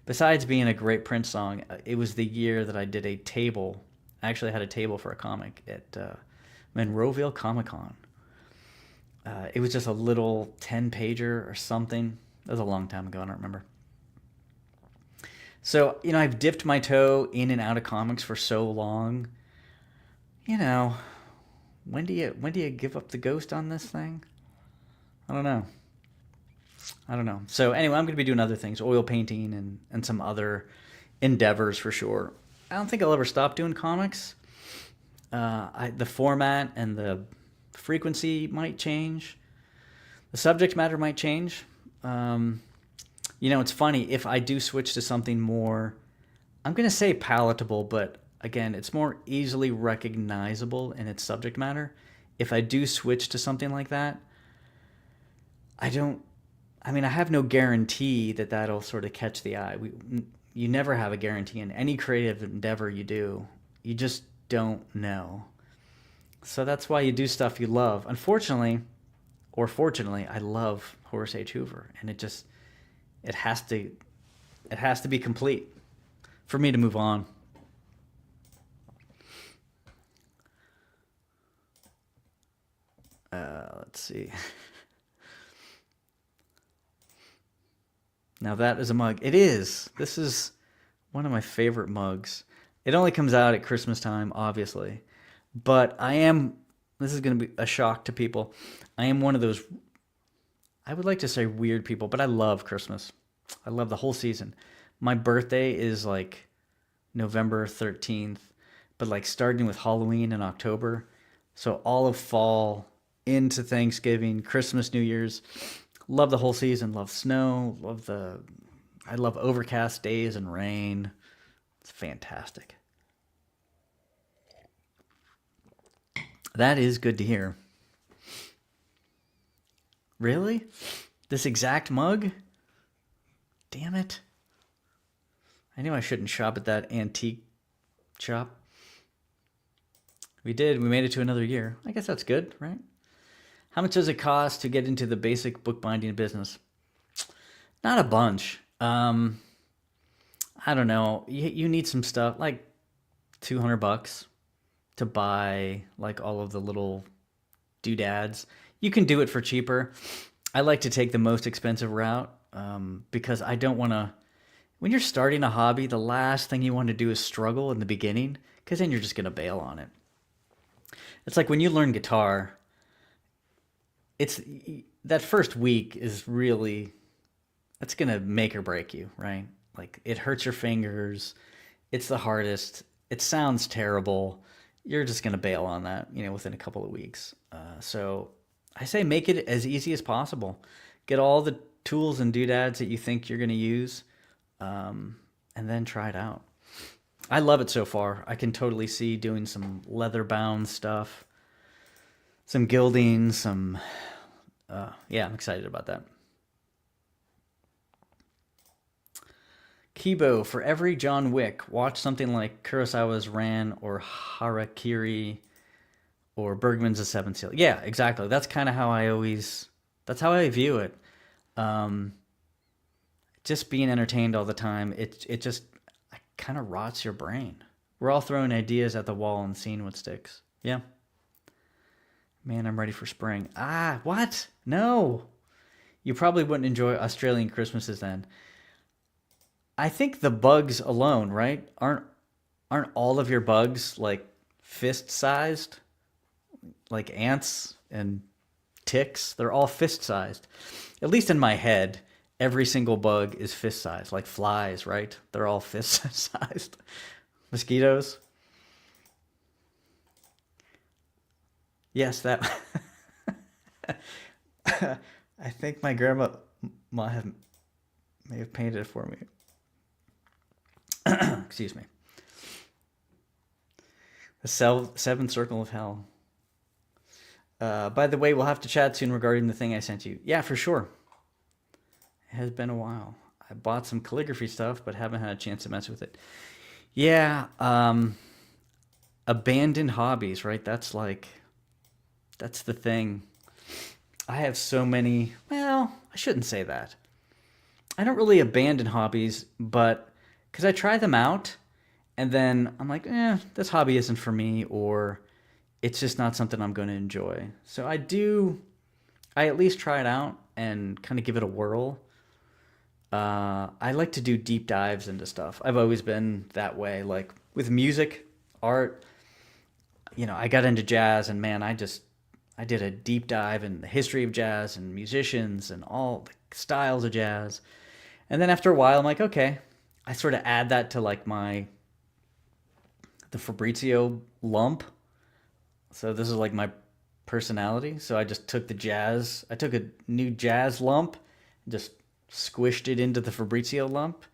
Besides being a great Prince song, it was the year that I did a table. I actually had a table for a comic at Monroeville Comic Con. It was just a little 10-pager or something. That was a long time ago. I don't remember. So, you know, I've dipped my toe in and out of comics for so long. You know, when do you give up the ghost on this thing? I don't know. So anyway, I'm going to be doing other things, oil painting and some other endeavors for sure. I don't think I'll ever stop doing comics. The format and the frequency might change. The subject matter might change. You know, it's funny, if I do switch to something more, I'm going to say palatable, but again, it's more easily recognizable in its subject matter. If I do switch to something like that, I have no guarantee that that'll sort of catch the eye. You never have a guarantee in any creative endeavor you do. You just don't know. So that's why you do stuff you love. Unfortunately, or fortunately, I love Horace H. Hoover, and it has to be complete for me to move on. Let's see. Now that is a mug. It is. This is one of my favorite mugs. It only comes out at Christmas time, obviously. But this is going to be a shock to people. I am one of those, I would like to say weird people, but I love Christmas. I love the whole season. My birthday is like November 13th, but like starting with Halloween in October. So all of fall into Thanksgiving, Christmas, New Year's. Love the whole season. Love snow. I love overcast days and rain. It's fantastic. That is good to hear. Really? This exact mug? Damn it. I knew I shouldn't shop at that antique shop. We did. We made it to another year. I guess that's good, right? How much does it cost to get into the basic bookbinding business? Not a bunch. I don't know. You need some stuff like $200 to buy like all of the little doodads. You can do it for cheaper. I like to take the most expensive route because I don't want to. When you're starting a hobby, the last thing you want to do is struggle in the beginning because then you're just going to bail on it. It's like when you learn guitar. It's that first week is really, that's going to make or break you, right? Like it hurts your fingers. It's the hardest. It sounds terrible. You're just going to bail on that, within a couple of weeks. So I say make it as easy as possible. Get all the tools and doodads that you think you're going to use, and then try it out. I love it so far. I can totally see doing some leather bound stuff, some gilding, some. Yeah, I'm excited about that. Kibo, for every John Wick, watch something like Kurosawa's Ran or Harakiri or Bergman's The Seventh Seal. Yeah, exactly. That's kind of how I always. That's how I view it. Um, just being entertained all the time, it just kind of rots your brain. We're all throwing ideas at the wall and seeing what sticks. Yeah. Man, I'm ready for spring. Ah, what? No. You probably wouldn't enjoy Australian Christmases then. I think the bugs alone, right? Aren't all of your bugs like fist sized? Like ants and ticks, they're all fist sized. At least in my head, every single bug is fist sized. Like flies, right? They're all fist sized. Mosquitoes. Yes, that. I think my grandma might have may have painted it for me. Excuse me. The seventh circle of hell. By the way, we'll have to chat soon regarding the thing I sent you. Yeah, for sure. It has been a while. I bought some calligraphy stuff, but haven't had a chance to mess with it. Yeah, abandoned hobbies, right? That's the thing. I have so many. Well, I shouldn't say that. I don't really abandon hobbies, but because I try them out and then I'm like, this hobby isn't for me, or it's just not something I'm going to enjoy. So I at least try it out and kind of give it a whirl. I like to do deep dives into stuff. I've always been that way. Like with music, art, I got into jazz and man, I did a deep dive in the history of jazz and musicians and all the styles of jazz. And then after a while, I'm like, okay, I sort of add that to like the Fabrizio lump. So this is like my personality. So I just took I took a new jazz lump, just squished it into the Fabrizio lump.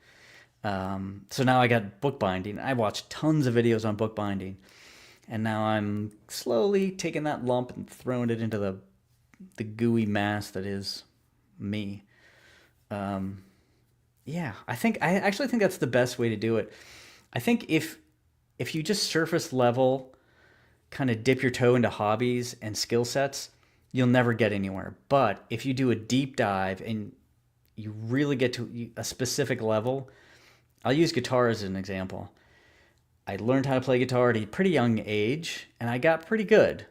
So now I got bookbinding. I watched tons of videos on bookbinding. And now I'm slowly taking that lump and throwing it into the gooey mass that is me. Yeah, I actually think that's the best way to do it. I think if you just surface level kind of dip your toe into hobbies and skill sets, you'll never get anywhere. But if you do a deep dive and you really get to a specific level, I'll use guitar as an example. I learned how to play guitar at a pretty young age and I got pretty good.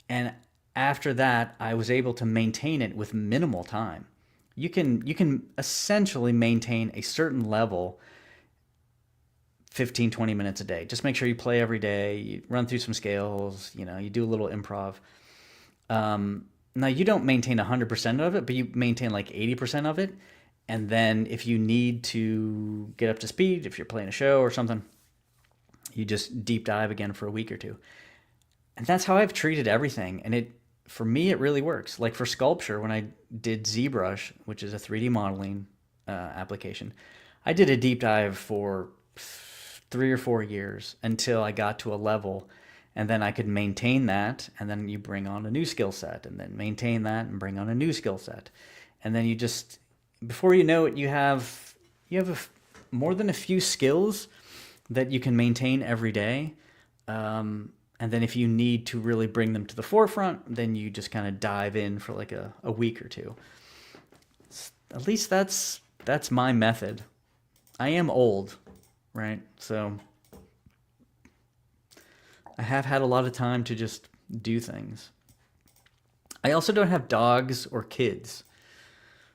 And after that, I was able to maintain it with minimal time. You can essentially maintain a certain level 15, 20 minutes a day. Just make sure you play every day, you run through some scales, you do a little improv. Now you don't maintain 100% of it, but you maintain like 80% of it. And then if you need to get up to speed, if you're playing a show or something, you just deep dive again for a week or two. And that's how I've treated everything. And for me, it really works. Like for sculpture, when I did ZBrush, which is a 3D modeling application, I did a deep dive for 3 or 4 years until I got to a level, and then I could maintain that, and then you bring on a new skill set, and then maintain that and bring on a new skill set. And then you just, before you know it, you have more than a few skills that you can maintain every day. And then if you need to really bring them to the forefront, then you just kind of dive in for like a week or two. At least that's my method. I am old, right? So I have had a lot of time to just do things. I also don't have dogs or kids.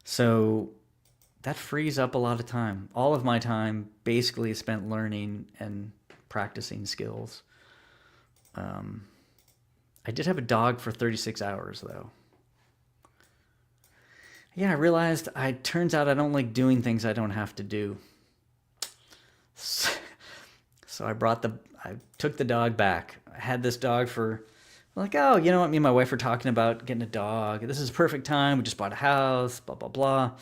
So that frees up a lot of time. All of my time basically is spent learning and practicing skills. I did have a dog for 36 hours though. Yeah, I realized turns out I don't like doing things I don't have to do. So I took the dog back. I had this dog for like, oh, you know what? Me and my wife were talking about getting a dog. This is a perfect time. We just bought a house, blah, blah, blah.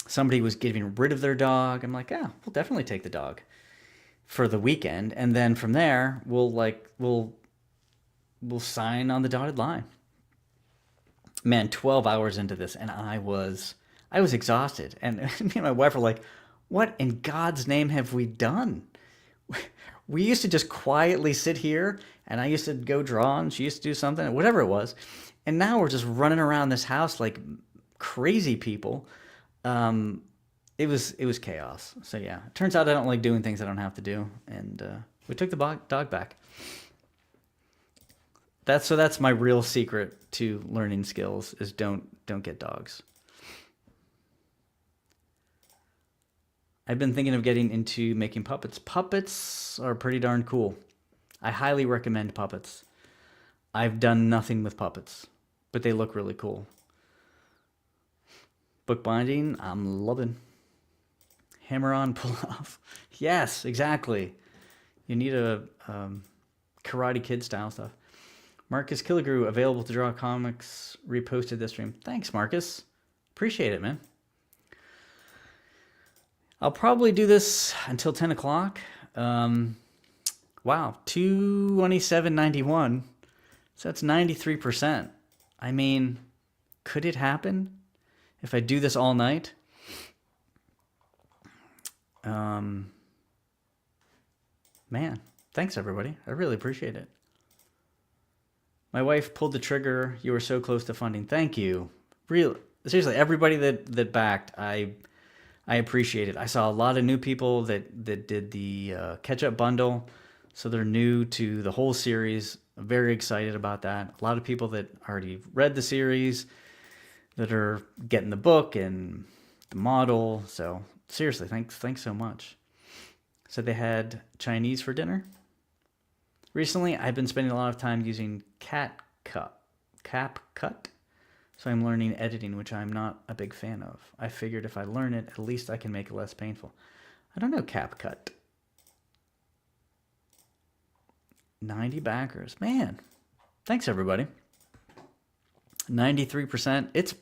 Somebody was getting rid of their dog. I'm like, yeah, we'll definitely take the dog. for the weekend, and then from there we'll sign on the dotted line. Man, 12 hours into this, and I was exhausted, and me and my wife were like, "What in God's name have we done?" We used to just quietly sit here, and I used to go draw, and she used to do something, whatever it was, and now we're just running around this house like crazy people. Um, it was chaos. So yeah, it turns out I don't like doing things I don't have to do, and we took the dog back. That's my real secret to learning skills is don't get dogs. I've been thinking of getting into making puppets. Puppets are pretty darn cool. I highly recommend puppets. I've done nothing with puppets, but they look really cool. Bookbinding, I'm loving. Hammer on, pull off. Yes, exactly. You need a Karate Kid style stuff. Marcus Killigrew, available to draw comics, reposted this stream. Thanks, Marcus. Appreciate it, man. I'll probably do this until 10 o'clock. Wow, 227.91. So that's 93%. I mean, could it happen if I do this all night? Man, thanks everybody. I really appreciate it. My wife pulled the trigger. You were so close to funding. Thank you. Real seriously, everybody that backed, I appreciate it. I saw a lot of new people that did the catch-up bundle, so they're new to the whole series. I'm very excited about that. A lot of people that already read the series that are getting the book and the model. So seriously, thanks so much. So they had Chinese for dinner. Recently, I've been spending a lot of time using CapCut. So I'm learning editing, which I'm not a big fan of. I figured if I learn it, at least I can make it less painful. I don't know CapCut. 90 backers. Man, thanks everybody. 93%. It's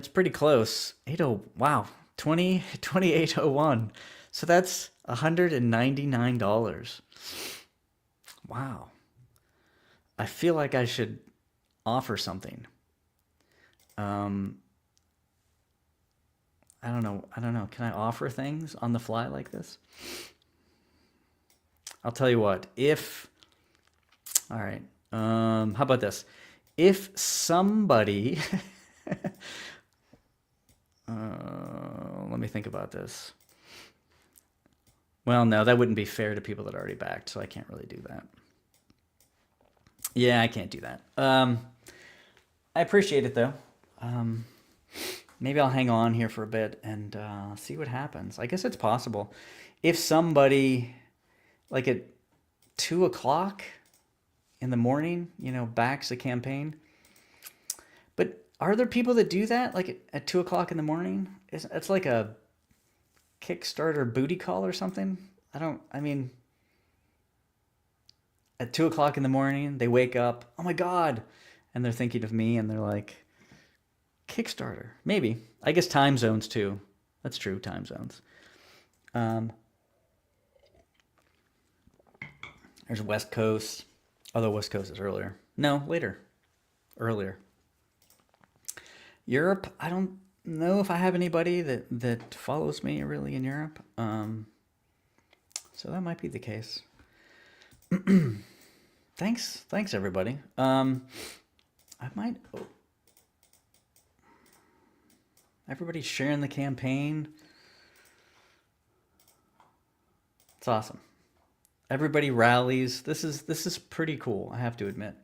pretty close. 80, wow. 2801. So that's $199. Wow. I feel like I should offer something. I don't know. Can I offer things on the fly like this? I'll tell you what. All right. How about this? If somebody, let me think about this. Well, no, that wouldn't be fair to people that already backed, so I can't really do that. Yeah, I can't do that. I appreciate it though. Maybe I'll hang on here for a bit and see what happens. I guess it's possible. If somebody, like at 2 o'clock in the morning, backs a campaign. But are there people that do that, like at 2 o'clock in the morning? It's like a Kickstarter booty call or something? At 2 o'clock in the morning, they wake up, oh my God, and they're thinking of me, and they're like, Kickstarter. Maybe. I guess time zones too. That's true, time zones. There's West Coast. Although West Coast is earlier. No, later. Earlier. Europe, I don't know if I have anybody that follows me really in Europe. So that might be the case. Thanks everybody. Everybody's sharing the campaign. It's awesome. Everybody rallies. This is pretty cool, I have to admit.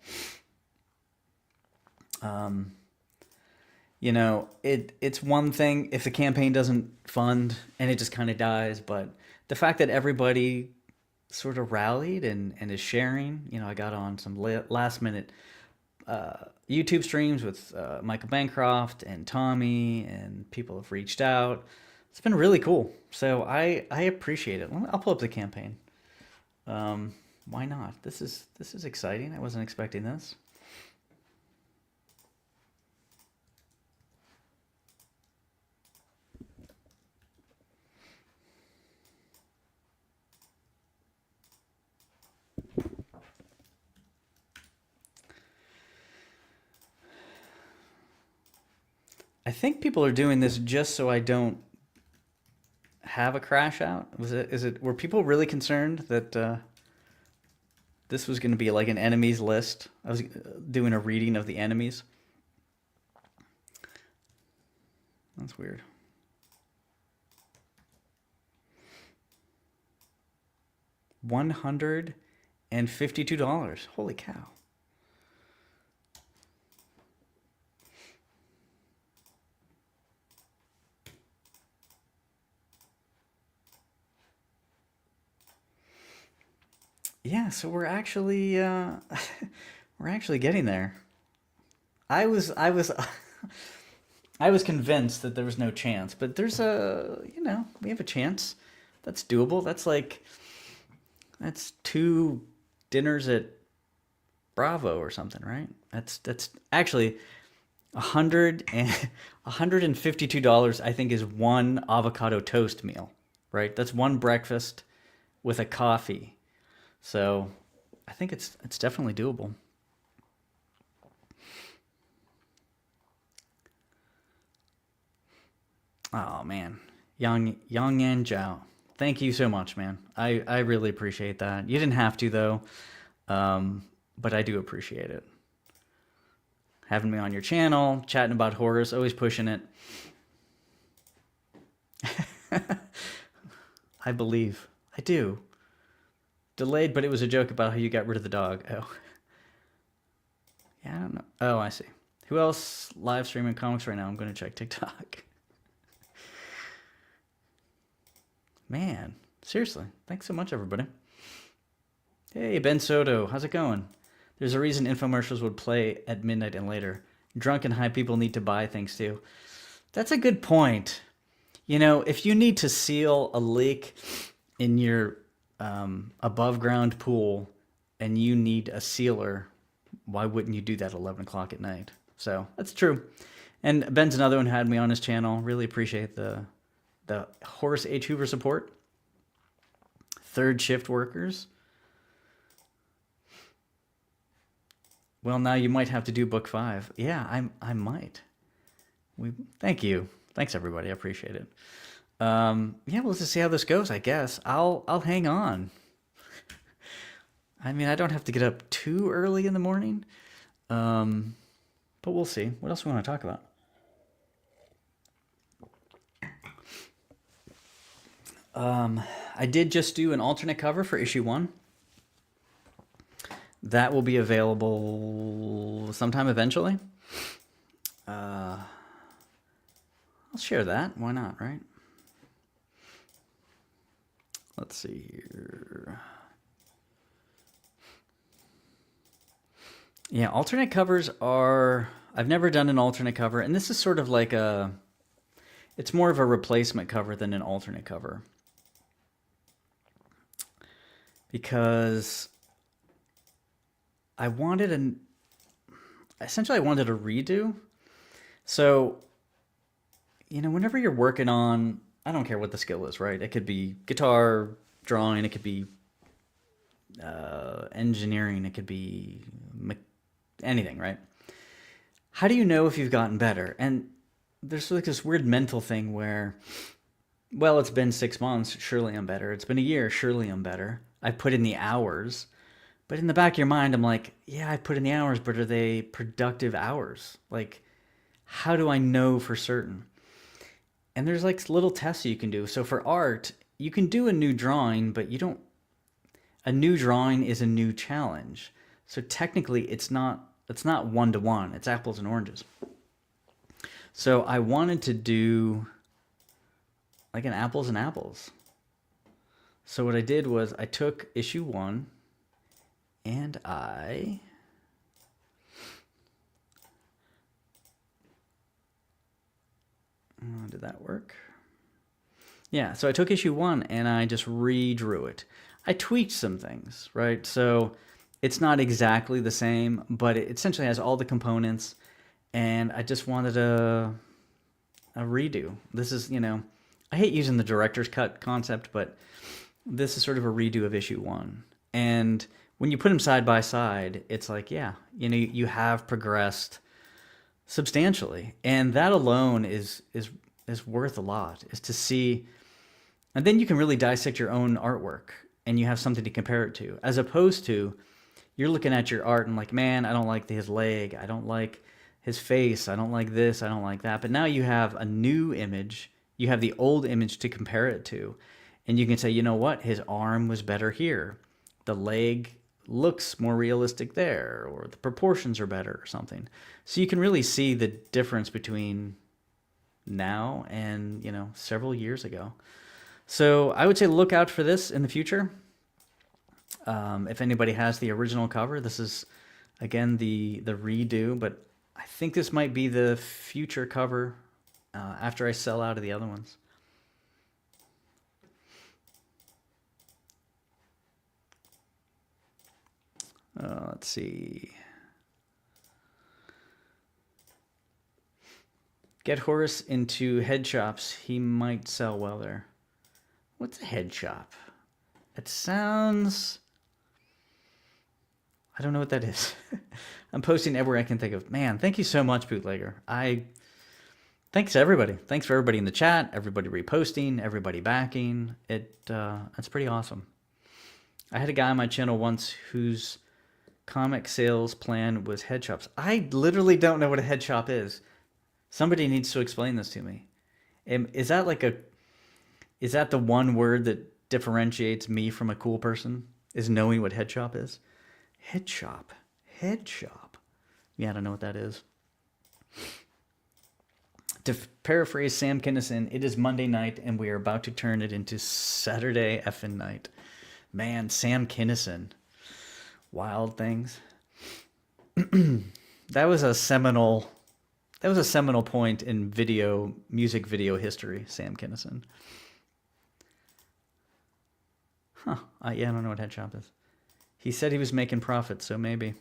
It's one thing if the campaign doesn't fund and it just kind of dies, but the fact that everybody sort of rallied and is sharing, I got on some last minute YouTube streams with Michael Bancroft and Tommy, and people have reached out. It's been really cool. So I appreciate it. I'll pull up the campaign. Why not? This is exciting. I wasn't expecting this. I think people are doing this just so I don't have a crash out. Were people really concerned that this was going to be like an enemies list? I was doing a reading of the enemies. That's weird. $152. Holy cow. Yeah, so we're actually we're actually getting there. I was I was convinced that there was no chance, but there's we have a chance. That's doable. That's two dinners at Bravo or something, right? That's actually $152, I think, is one avocado toast meal, right? That's one breakfast with a coffee. So I think it's definitely doable. Oh man, Yang Yan Zhao, thank you so much, man. I really appreciate that. You didn't have to though, but I do appreciate it. Having me on your channel, chatting about horrors, always pushing it. I believe. I do. Delayed, but it was a joke about how you got rid of the dog. Oh. Yeah, I don't know. Oh, I see. Who else live streaming comics right now? I'm going to check TikTok. Man, seriously. Thanks so much, everybody. Hey, Ben Soto. How's it going? There's a reason infomercials would play at midnight and later. Drunk and high people need to buy things too. That's a good point. If you need to seal a leak in your above ground pool and you need a sealer, why wouldn't you do that at 11 o'clock at night? So that's true. And Ben's another one who had me on his channel. Really appreciate the Horace H. Hoover support. Third shift workers. Well, now you might have to do book 5. Yeah, I might. Thank you. Thanks everybody. I appreciate it. Yeah, we'll just see how this goes, I guess. I'll hang on. I mean, I don't have to get up too early in the morning. But we'll see. What else do we want to talk about? I did just do an alternate cover for issue 1. That will be available sometime eventually. I'll share that. Why not, right? Let's see here. Yeah, alternate covers are... I've never done an alternate cover, and this is sort of like it's more of a replacement cover than an alternate cover. Because essentially I wanted a redo. So, whenever you're working on, I don't care what the skill is, right? It could be guitar, drawing, it could be engineering, it could be anything, right? How do you know if you've gotten better? And there's like this weird mental thing where, well, it's been 6 months, surely I'm better. It's been a year, surely I'm better. I put in the hours. But in the back of your mind, I'm like, yeah, I put in the hours, but are they productive hours? Like, how do I know for certain? And there's like little tests you can do. So for art, you can do a new drawing, but a new drawing is a new challenge. So technically it's not one-to-one. It's apples and oranges. So I wanted to do like an apples and apples. So what I did was I took issue 1 and did that work? Yeah, so I took issue 1 and I just redrew it. I tweaked some things, right? So it's not exactly the same, but it essentially has all the components, and I just wanted a redo. This is, I hate using the director's cut concept, but this is sort of a redo of issue 1. And when you put them side by side, it's like, yeah, you have progressed substantially, and that alone is worth a lot. Is to see, and then you can really dissect your own artwork, and you have something to compare it to, as opposed to you're looking at your art and like, man, I don't like his leg, I don't like his face, I don't like this, I don't like that. But now you have a new image, you have the old image to compare it to, and you can say, you know what, his arm was better here, the leg looks more realistic there, or the proportions are better or something. So you can really see the difference between now and, several years ago. So I would say look out for this in the future. If anybody has the original cover, this is again the redo, but I think this might be the future cover after I sell out of the other ones. Let's see. Get Horace into head shops. He might sell well there. What's a head shop? It sounds... I don't know what that is. I'm posting everywhere I can think of. Man, thank you so much, Bootlegger. Thanks to everybody. Thanks for everybody in the chat, everybody reposting, everybody backing. That's pretty awesome. I had a guy on my channel once whose comic sales plan was head shops. I literally don't know what a head shop is. Somebody needs to explain this to me. Is that the one word that differentiates me from a cool person? Is knowing what head shop is? Head shop. Head shop. Yeah, I don't know what that is. To paraphrase Sam Kinison, it is Monday night and we are about to turn it into Saturday effing night. Man, Sam Kinison. Wild Things. That was a seminal point in music video history, Sam Kinison. Huh. Yeah, I don't know what head shop is. He said he was making profits, so maybe.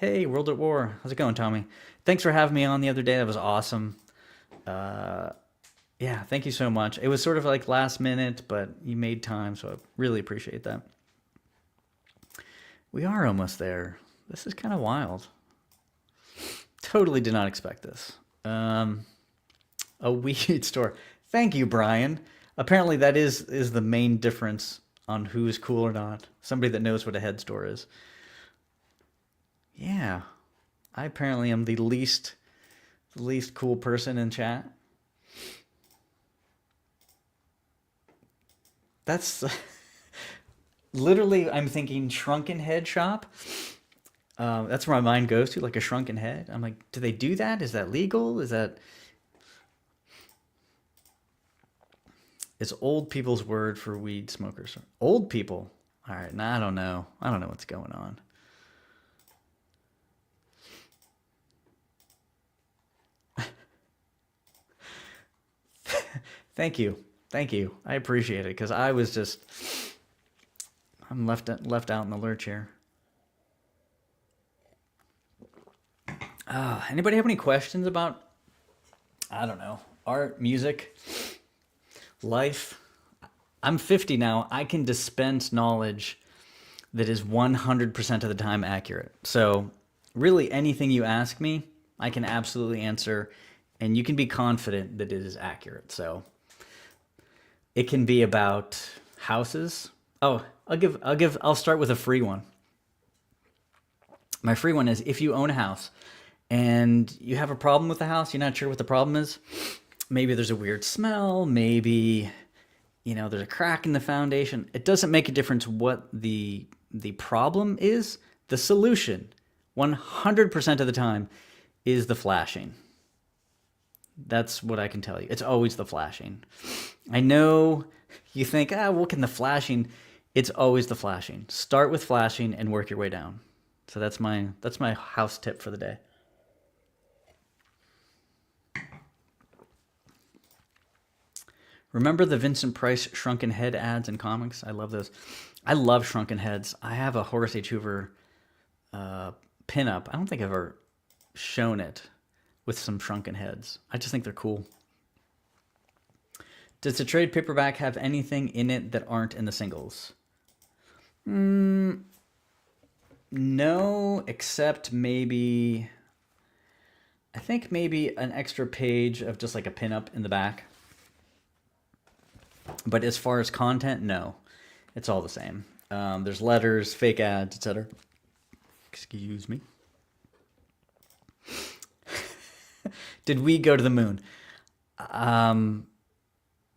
Hey, World at War. How's it going, Tommy? Thanks for having me on the other day. That was awesome. Yeah, thank you so much. It was sort of like last minute, but you made time, so I really appreciate that. We are almost there. This is kind of wild. Totally did not expect this. A weed store. Thank you, Brian. Apparently that is the main difference on who's cool or not. Somebody that knows what a head store is. Yeah. I apparently am the least cool person in chat. That's literally, I'm thinking shrunken head shop. That's where my mind goes to, like a shrunken head. I'm like, do they do that? Is that legal? It's old people's word for weed smokers. Old people. All right, now I don't know. I don't know what's going on. Thank you. I appreciate it, because I'm left out in the lurch here. Anybody have any questions about, I don't know, art, music, life? I'm 50 now. I can dispense knowledge that is 100% of the time accurate. So really anything you ask me, I can absolutely answer, and you can be confident that it is accurate. So it can be about houses. Oh, I'll start with a free one. My free one is, if you own a house and you have a problem with the house, you're not sure what the problem is. Maybe there's a weird smell, maybe there's a crack in the foundation. It doesn't make a difference what the problem is. The solution, 100% of the time, is the flashing. That's what I can tell you. It's always the flashing. I know you think, what can the flashing? It's always the flashing. Start with flashing and work your way down. So that's my house tip for the day. Remember the Vincent Price shrunken head ads in comics? I love those. I love shrunken heads. I have a Horace H. Hoover pinup. I don't think I've ever shown it with some shrunken heads. I just think they're cool. Does the trade paperback have anything in it that aren't in the singles? No, No, except maybe, I think maybe an extra page of just like a pinup in the back. But as far as content, no, it's all the same. There's letters, fake ads, etc. Excuse me. Did we go to the moon?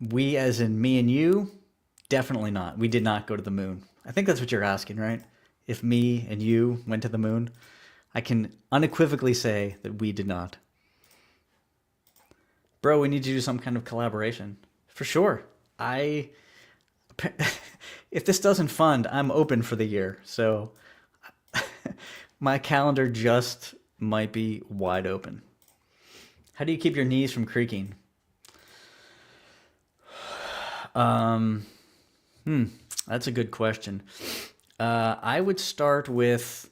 We, as in me and you, definitely not. We did not go to the moon. I think that's what you're asking, right? If me and you went to the moon, I can unequivocally say that we did not. Bro, we need to do some kind of collaboration. For sure. If this doesn't fund, I'm open for the year. So my calendar just might be wide open. How do you keep your knees from creaking? That's a good question. I would start with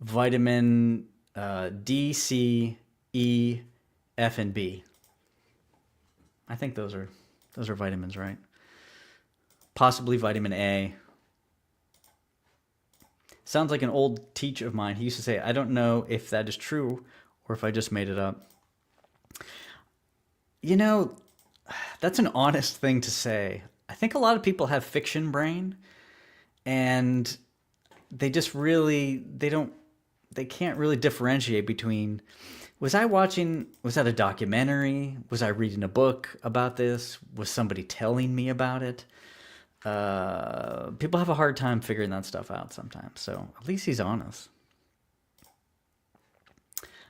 vitamin D, C, E, F, and B. I think those are vitamins, right? Possibly vitamin A. Sounds like an old teacher of mine. He used to say, I don't know if that is true or if I just made it up. You know, that's an honest thing to say. I think a lot of people have fiction brain, and they just really, they can't really differentiate between, was that a documentary? Was I reading a book about this? Was somebody telling me about it? People have a hard time figuring that stuff out sometimes. So at least he's honest.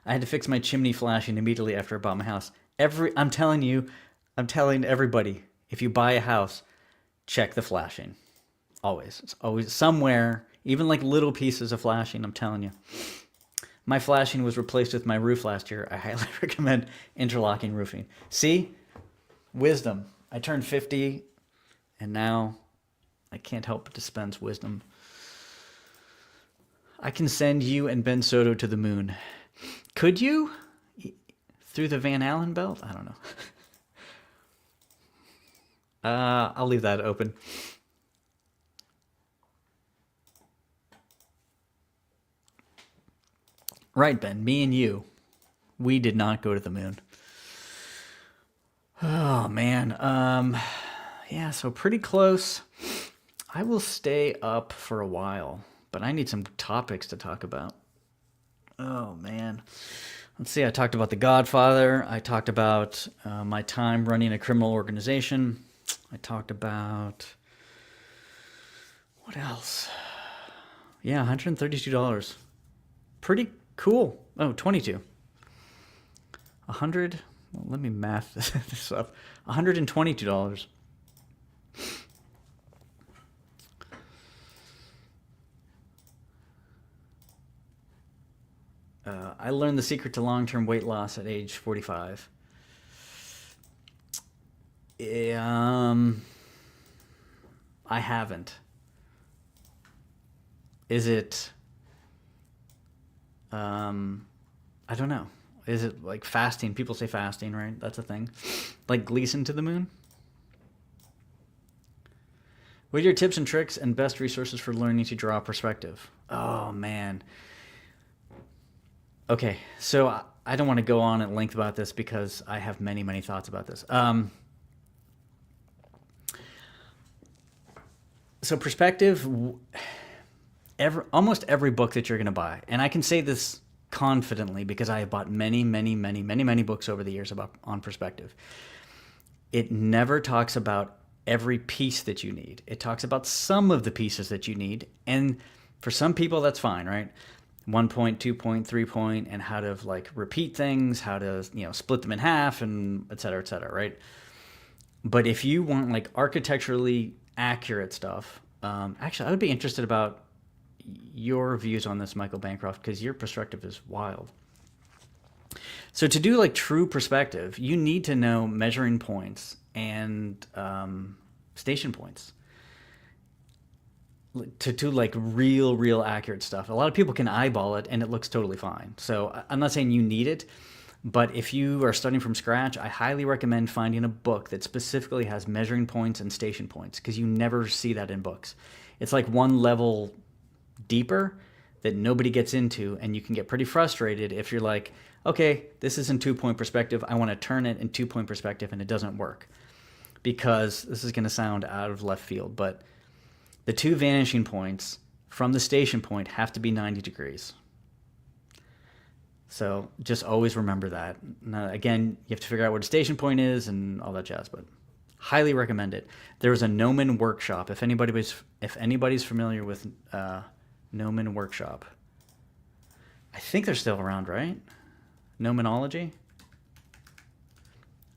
I had to fix my chimney flashing immediately after I bought my house. I'm telling everybody, if you buy a house, check the flashing. Always. It's always somewhere, even like little pieces of flashing, I'm telling you. My flashing was replaced with my roof last year. I highly recommend interlocking roofing. See? Wisdom. I turned 50, and now I can't help but dispense wisdom. I can send you and Ben Soto to the moon. Could you? Through the Van Allen belt? I don't know. I'll leave that open. Right, Ben, me and you, we did not go to the moon. Oh, man. Yeah, so pretty close. I will stay up for a while, but I need some topics to talk about. Oh, man. Let's see, I talked about The Godfather. I talked about my time running a criminal organization. I talked about, what else? Yeah, $132. Pretty cool. Oh, 22. 100, well, let me math this up. $122. I learned the secret to long-term weight loss at age 45. I haven't. Is it, I don't know. Is it like fasting? People say fasting, right? That's a thing. Like Gleason to the moon? What are your tips and tricks and best resources for learning to draw perspective? Oh, man. Okay, so I don't want to go on at length about this because I have many, many thoughts about this. So perspective, almost every book that you're going to buy, and I can say this confidently because I have bought many, many, many, many, many books over the years on perspective. It never talks about every piece that you need. It talks about some of the pieces that you need, and for some people that's fine, right? 1 point, 2 point, 3 point, and how to like repeat things, how to split them in half, and et cetera, right? But if you want like architecturally accurate stuff, actually, I would be interested about your views on this, Michael Bancroft, because your perspective is wild. So to do like true perspective, you need to know measuring points and station points. To do like real accurate stuff. A lot of people can eyeball it and it looks totally fine. So I'm not saying you need it, but if you are starting from scratch, I highly recommend finding a book that specifically has measuring points and station points because you never see that in books. It's like one level deeper that nobody gets into, and you can get pretty frustrated if you're like, okay, this is in 2-point perspective. I want to turn it in 2-point perspective, and it doesn't work. Because this is going to sound out of left field, but the 2 vanishing points from the station point have to be 90 degrees. So just always remember that. Now, again, you have to figure out what a station point is and all that jazz, but highly recommend it. There's a Gnomon workshop. If anybody's familiar with Gnomon workshop, I think they're still around, right? Gnomonology.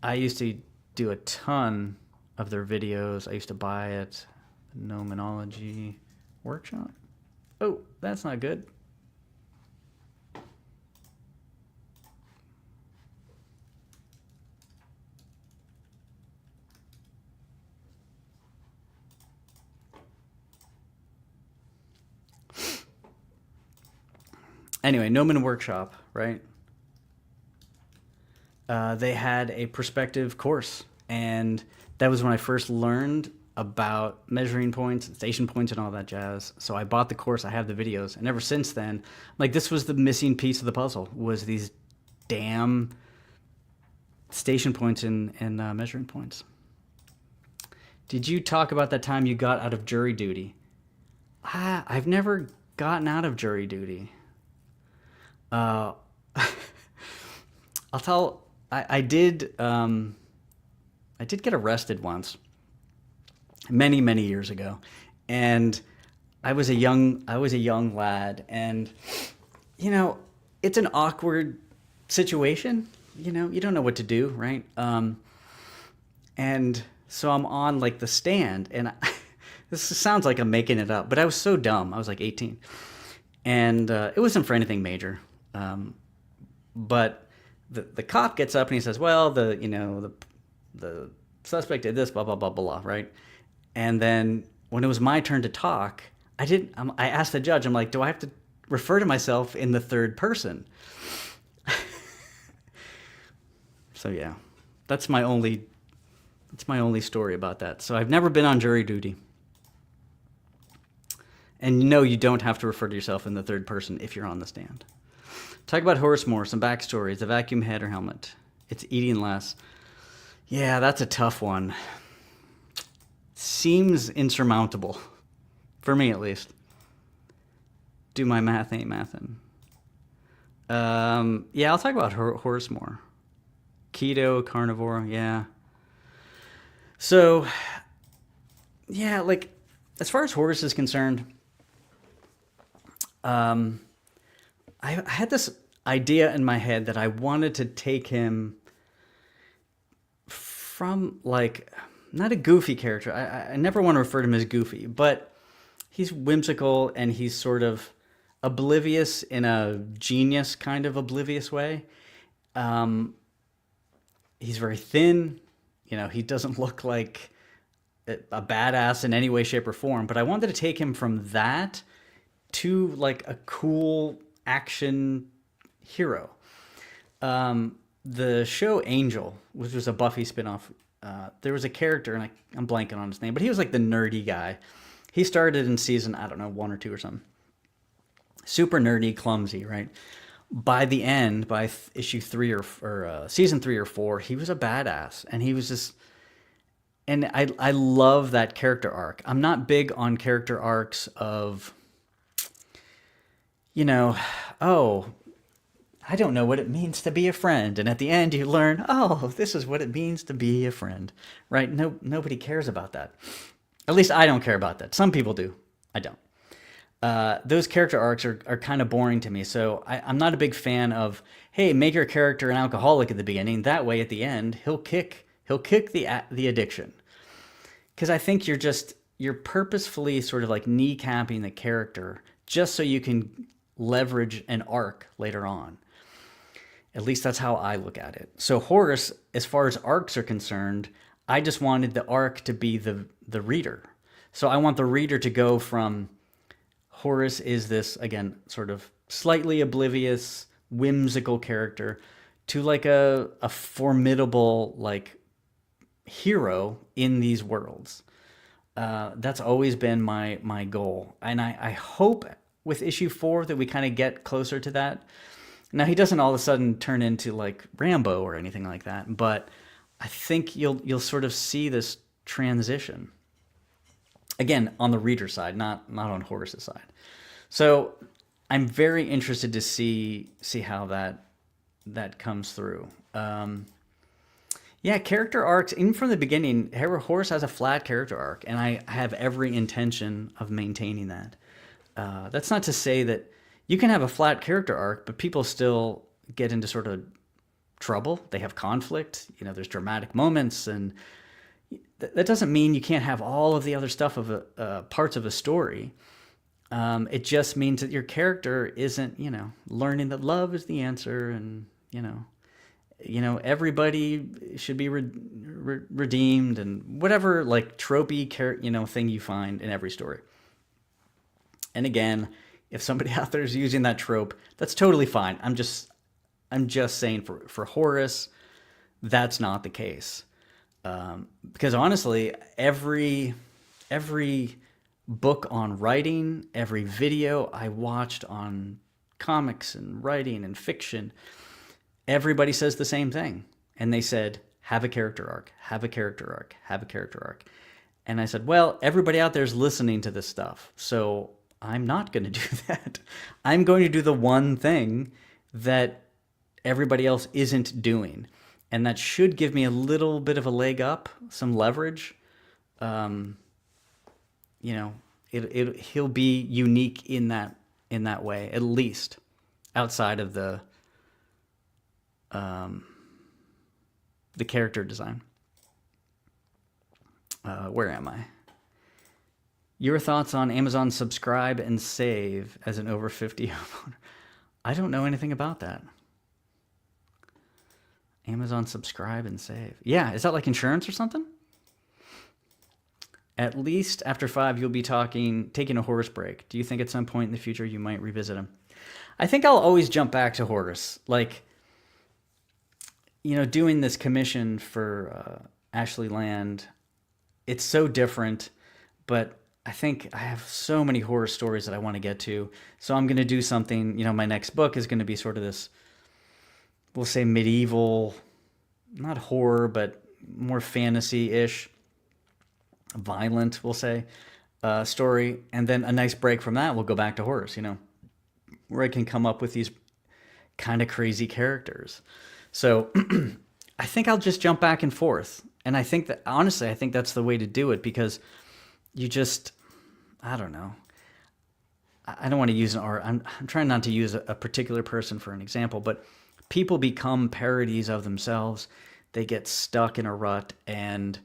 I used to do a ton of their videos. I used to buy it. Gnomonology workshop. Oh, that's not good. Anyway, Gnomon Workshop, right? They had a perspective course, and that was when I first learned about measuring points and station points and all that jazz. So I bought the course, I have the videos, and ever since then, like, this was the missing piece of the puzzle, was these damn station points and measuring points. Did you talk about that time you got out of jury duty? I've never gotten out of jury duty. I'll tell. I did get arrested once, many years ago, and I was a young lad, and it's an awkward situation. You don't know what to do, right? And so I'm on like the stand, and this sounds like I'm making it up, but I was so dumb. I was like 18, and it wasn't for anything major. But the cop gets up and he says, well, the suspect did this, blah, blah, blah, blah, right? And then when it was my turn to talk, I asked the judge, I'm like, do I have to refer to myself in the third person? So yeah, that's my only story about that. So I've never been on jury duty. And you don't have to refer to yourself in the third person if you're on the stand. Talk about Horace Moore, some backstory. Is a vacuum head or helmet? It's eating less. Yeah, that's a tough one. Seems insurmountable. For me, at least. Do my math, ain't mathin'. Yeah, I'll talk about Horace Moore. Keto, carnivore, yeah. So, yeah, like, as far as Horace is concerned, I had this idea in my head that I wanted to take him from, like, not a goofy character. I never want to refer to him as goofy, but he's whimsical and he's sort of oblivious in a genius kind of oblivious way. He's very thin. He doesn't look like a badass in any way, shape, or form. But I wanted to take him from that to, like, a cool action hero. The show Angel, which was a Buffy spinoff, there was a character, and I'm blanking on his name, but he was like the nerdy guy. He started in season, I don't know, 1 or 2 or something. Super nerdy, clumsy, right? By the end, by issue 3 or season 3 or 4, he was a badass, and he was just. And I love that character arc. I'm not big on character arcs of, oh, I don't know what it means to be a friend. And at the end you learn, oh, this is what it means to be a friend, right? Nobody cares about that. At least I don't care about that. Some people do. I don't. Those character arcs are kind of boring to me. So I'm not a big fan of, hey, make your character an alcoholic at the beginning. That way at the end, he'll kick the addiction. Because I think you're purposefully sort of like kneecapping the character just so you can leverage an arc later on. At least that's how I look at it. So Horace, as far as arcs are concerned, I just wanted the arc to be the reader. So I want the reader to go from Horace is this, again, sort of slightly oblivious, whimsical character to like a formidable, like, hero in these worlds. That's always been my goal. And I hope with issue 4 that we kind of get closer to that. Now, he doesn't all of a sudden turn into like Rambo or anything like that, but I think you'll sort of see this transition. Again, on the reader side, not on Horace's side. So I'm very interested to see how that comes through. Yeah, character arcs, even from the beginning, Horace has a flat character arc, and I have every intention of maintaining that. That's not to say that you can have a flat character arc, but people still get into sort of trouble. They have conflict. There's dramatic moments, and that doesn't mean you can't have all of the other stuff of parts of a story. It just means that your character isn't, learning that love is the answer, and everybody should be redeemed, and whatever like tropey thing you find in every story. And again, if somebody out there is using that trope, that's totally fine. I'm just saying for Horace, that's not the case. Because honestly, every book on writing, every video I watched on comics and writing and fiction, everybody says the same thing. And they said, have a character arc, have a character arc, have a character arc. And I said, well, everybody out there is listening to this stuff, so I'm not going to do that. I'm going to do the one thing that everybody else isn't doing. And that should give me a little bit of a leg up, some leverage. He'll be unique in that way, at least outside of the character design. Where am I? Your thoughts on Amazon Subscribe and Save as an over 50 homeowner? I don't know anything about that. Amazon Subscribe and Save. Yeah, is that like insurance or something? At least after 5, you'll be taking a Horace break. Do you think at some point in the future you might revisit him? I think I'll always jump back to Horace. Like, doing this commission for Ashley Land, it's so different, but I think I have so many horror stories that I want to get to. So I'm going to do something, my next book is going to be sort of this, we'll say medieval, not horror, but more fantasy-ish, violent, we'll say, story. And then a nice break from that, we'll go back to Horace, where I can come up with these kind of crazy characters. So I think I'll just jump back and forth. And I think that, honestly, I think that's the way to do it, because you just, I don't know. I don't want to use I'm trying not to use a particular person for an example, but people become parodies of themselves. They get stuck in a rut, and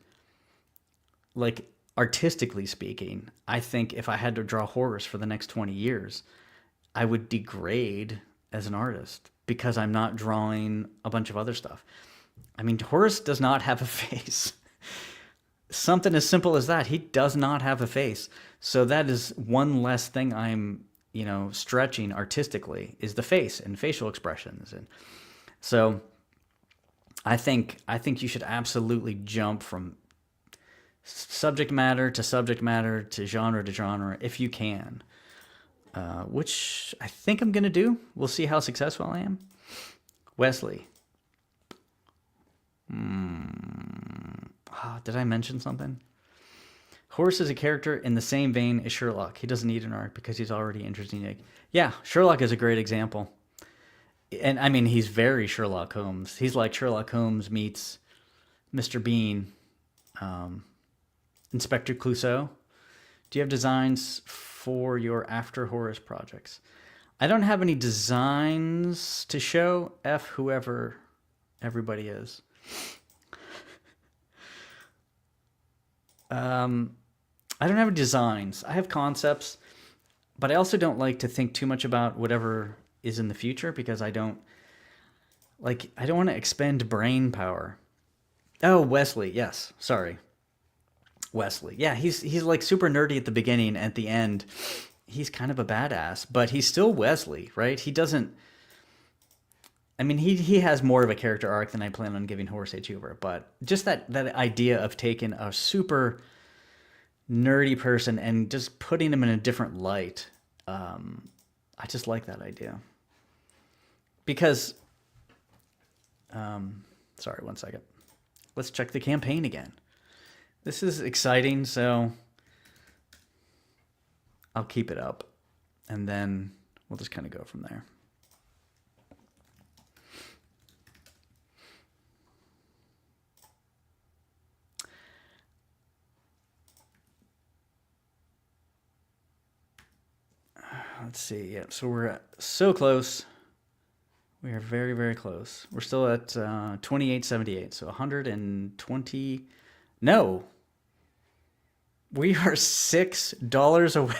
like artistically speaking, I think if I had to draw Horace for the next 20 years, I would degrade as an artist because I'm not drawing a bunch of other stuff. I mean, Horace does not have a face. Something as simple as that. He does not have a face. So that is one less thing I'm, stretching artistically, is the face and facial expressions. And so I think you should absolutely jump from subject matter to genre if you can, which I think I'm going to do. We'll see how successful I am. Wesley. Did I mention something? Horace is a character in the same vein as Sherlock. He doesn't need an arc because he's already interesting. Yeah, Sherlock is a great example. And I mean, he's very Sherlock Holmes. He's like Sherlock Holmes meets Mr. Bean, Inspector Clouseau. Do you have designs for your after Horace projects? I don't have any designs to show. F whoever everybody is. I don't have designs. I have concepts, but I also don't like to think too much about whatever is in the future, because I don't want to expend brain power. Oh, Wesley. Yes. Sorry. Wesley. Yeah, he's like super nerdy at the beginning. At the end, he's kind of a badass, but he's still Wesley, right? He doesn't, I mean, he has more of a character arc than I plan on giving Horace H. Hoover, but just that idea of taking a super nerdy person and just putting him in a different light, I just like that idea because, sorry, one second. Let's check the campaign again. This is exciting, so I'll keep it up and then we'll just kind of go from there. Let's see. Yeah, so we're so close. We are very, very close. We're still at 28.78, so 120. No, we are $6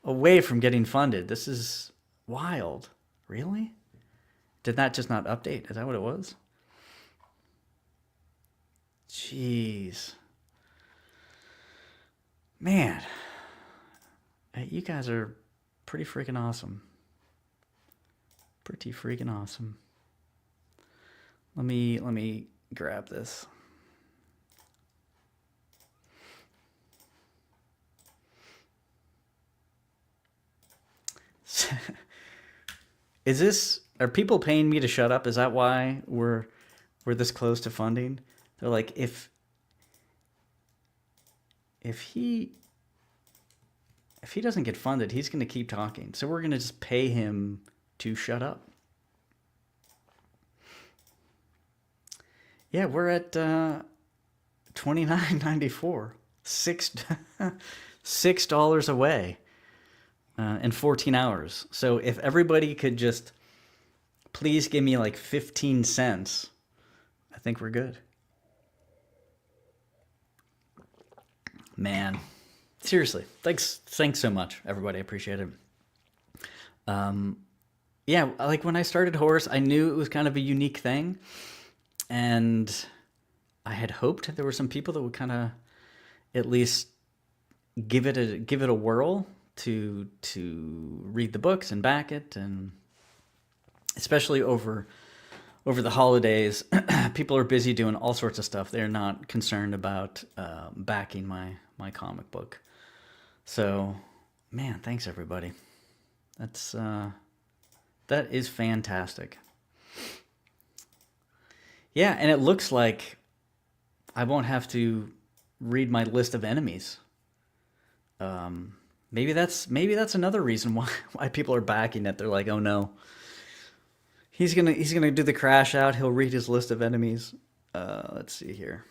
away from getting funded. This is wild. Really? Did that just not update? Is that what it was? Jeez. Man, you guys are pretty freaking awesome. Pretty freaking awesome. Let me grab this. Are people paying me to shut up? Is that why we're this close to funding? They're like, if he doesn't get funded, he's going to keep talking. So we're going to just pay him to shut up. Yeah, we're at $29.94. $6 away in 14 hours. So if everybody could just please give me like 15 cents, I think we're good. Man, seriously, thanks so much, everybody. I appreciate it. Yeah, like when I started Horse, I knew it was kind of a unique thing, and I had hoped there were some people that would kind of at least give it a whirl to read the books and back it, and especially over the holidays, people are busy doing all sorts of stuff. They're not concerned about backing my comic book. So, man, thanks everybody. That is fantastic. Yeah, and it looks like I won't have to read my list of enemies. Maybe that's another reason why people are backing it. They're like, oh no, he's gonna do the crash out. He'll read his list of enemies. Let's see here.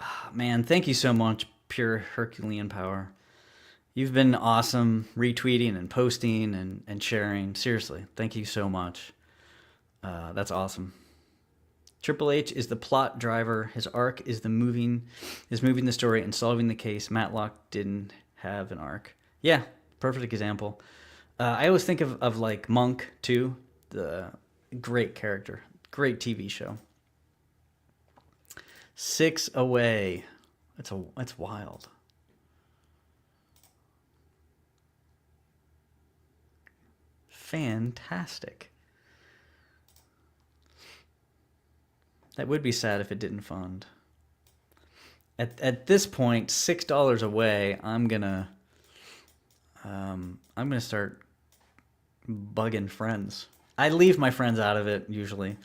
Oh, man, thank you so much, Pure Herculean Power. You've been awesome retweeting and posting and sharing. Seriously, thank you so much. That's awesome. Triple H is the plot driver. His arc is moving the story and solving the case. Matlock didn't have an arc. Yeah, perfect example. I always think of like Monk too. The great character, great TV show. 6 away. That's wild. Fantastic. That would be sad if it didn't fund. At this point, $6 away, I'm gonna start bugging friends. I leave my friends out of it usually.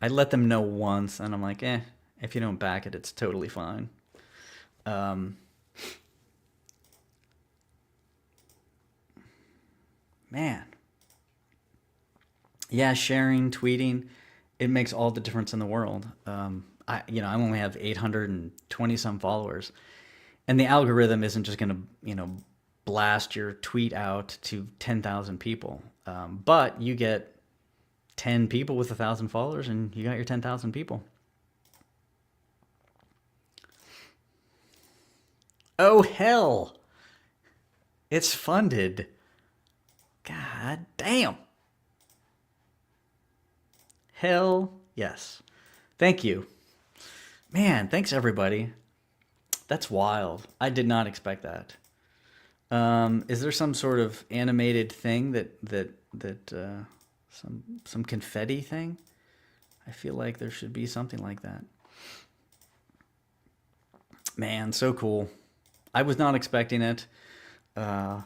I let them know once, and I'm like, if you don't back it, it's totally fine. Man. Yeah, sharing, tweeting, it makes all the difference in the world. I only have 820 some followers, and the algorithm isn't just going to, blast your tweet out to 10,000 people. But you get 10 people with 1,000 followers, and you got your 10,000 people. Oh, hell. It's funded. God damn. Hell yes. Thank you. Man, thanks everybody. That's wild. I did not expect that. Is there some sort of animated thing that some confetti thing? I feel like there should be something like that. Man, so cool. I was not expecting it. on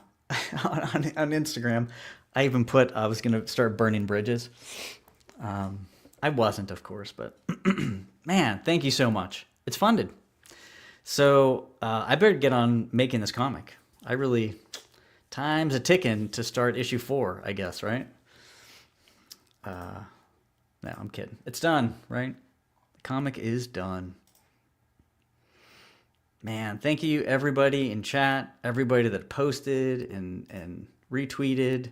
Instagram. I even put I was gonna start burning bridges. I wasn't, of course, but man, thank you so much. It's funded. So I better get on making this comic. I really, time's a ticking to start issue 4, I guess, right? No, I'm kidding. It's done, right? The comic is done. Man, thank you everybody in chat, everybody that posted and retweeted.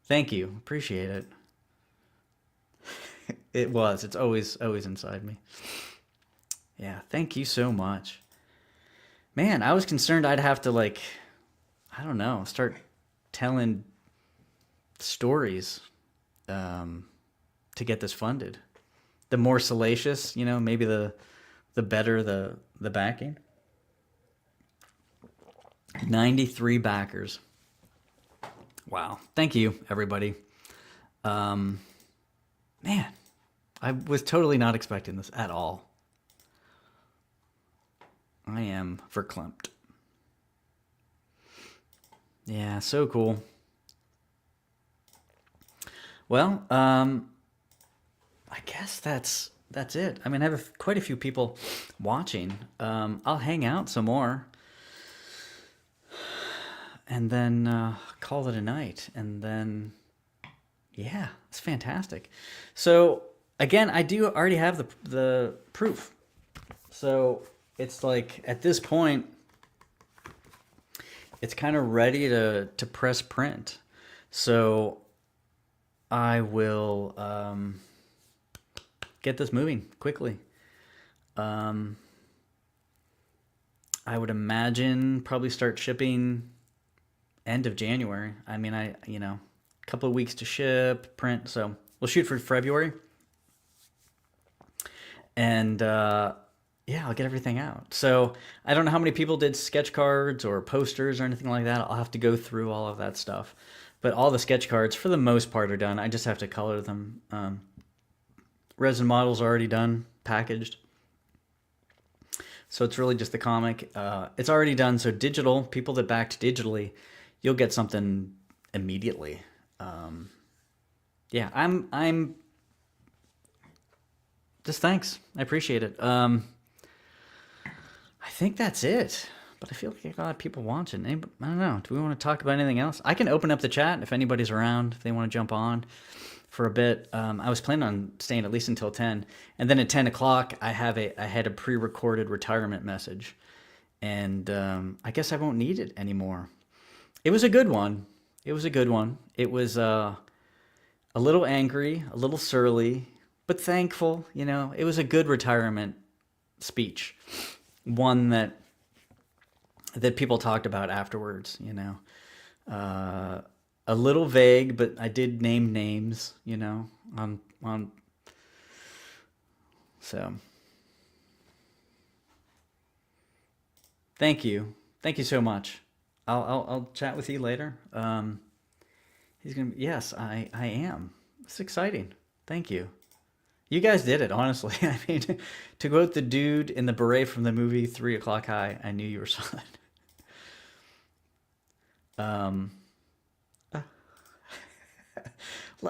Thank you. Appreciate it. It's always inside me. Yeah, thank you so much. Man, I was concerned I'd have to like, I don't know, start telling stories to get this funded. The more salacious, maybe the better the backing. 93 backers. Wow. Thank you, everybody. Man, I was totally not expecting this at all. I am verklempt. Yeah, so cool. Well, I guess that's it. I mean, I have quite a few people watching. I'll hang out some more, and then call it a night. And then, yeah, it's fantastic. So again, I do already have the proof. So it's like at this point, it's kind of ready to press print. So I will get this moving quickly. I would imagine probably start shipping end of January. I mean, a couple of weeks to ship, print. So we'll shoot for February. And yeah, I'll get everything out. So I don't know how many people did sketch cards or posters or anything like that. I'll have to go through all of that stuff. But all the sketch cards, for the most part, are done. I just have to color them. Resin models are already done, packaged. So it's really just the comic. It's already done. So digital, people that backed digitally, you'll get something immediately. Yeah, I'm just thanks. I appreciate it. I think that's it. But I feel like a lot of people watching. I don't know. Do we want to talk about anything else? I can open up the chat if anybody's around, if they want to jump on for a bit. I was planning on staying at least until 10. And then at 10 o'clock, I had a pre-recorded retirement message. And I guess I won't need it anymore. It was a good one. It was a little angry, a little surly, but thankful. It was a good retirement speech. One that people talked about afterwards, a little vague, but I did name names, so thank you so much. I'll chat with you later. Yes, I am. It's exciting. Thank you. You guys did it, honestly. I mean, to quote the dude in the beret from the movie 3 O'Clock High, I knew you were solid.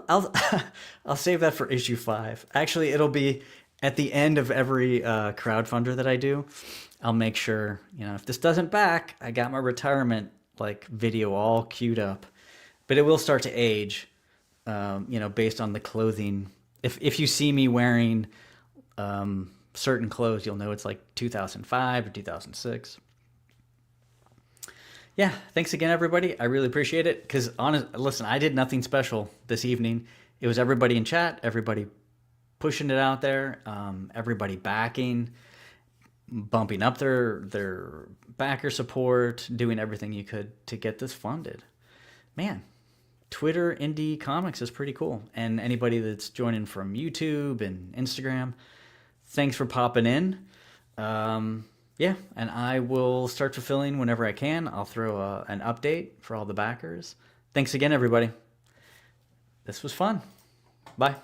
I'll save that for issue 5. Actually, it'll be at the end of every crowdfunder that I do. I'll make sure, if this doesn't back, I got my retirement video all queued up. But it will start to age, based on the clothing. If you see me wearing certain clothes, you'll know it's 2005 or 2006. Yeah, thanks again, everybody. I really appreciate it. Because, listen, I did nothing special this evening. It was everybody in chat, everybody pushing it out there, everybody backing, bumping up their backer support, doing everything you could to get this funded. Man, Twitter Indie Comics is pretty cool. And anybody that's joining from YouTube and Instagram, thanks for popping in. Yeah, and I will start fulfilling whenever I can. I'll throw an update for all the backers. Thanks again, everybody. This was fun. Bye.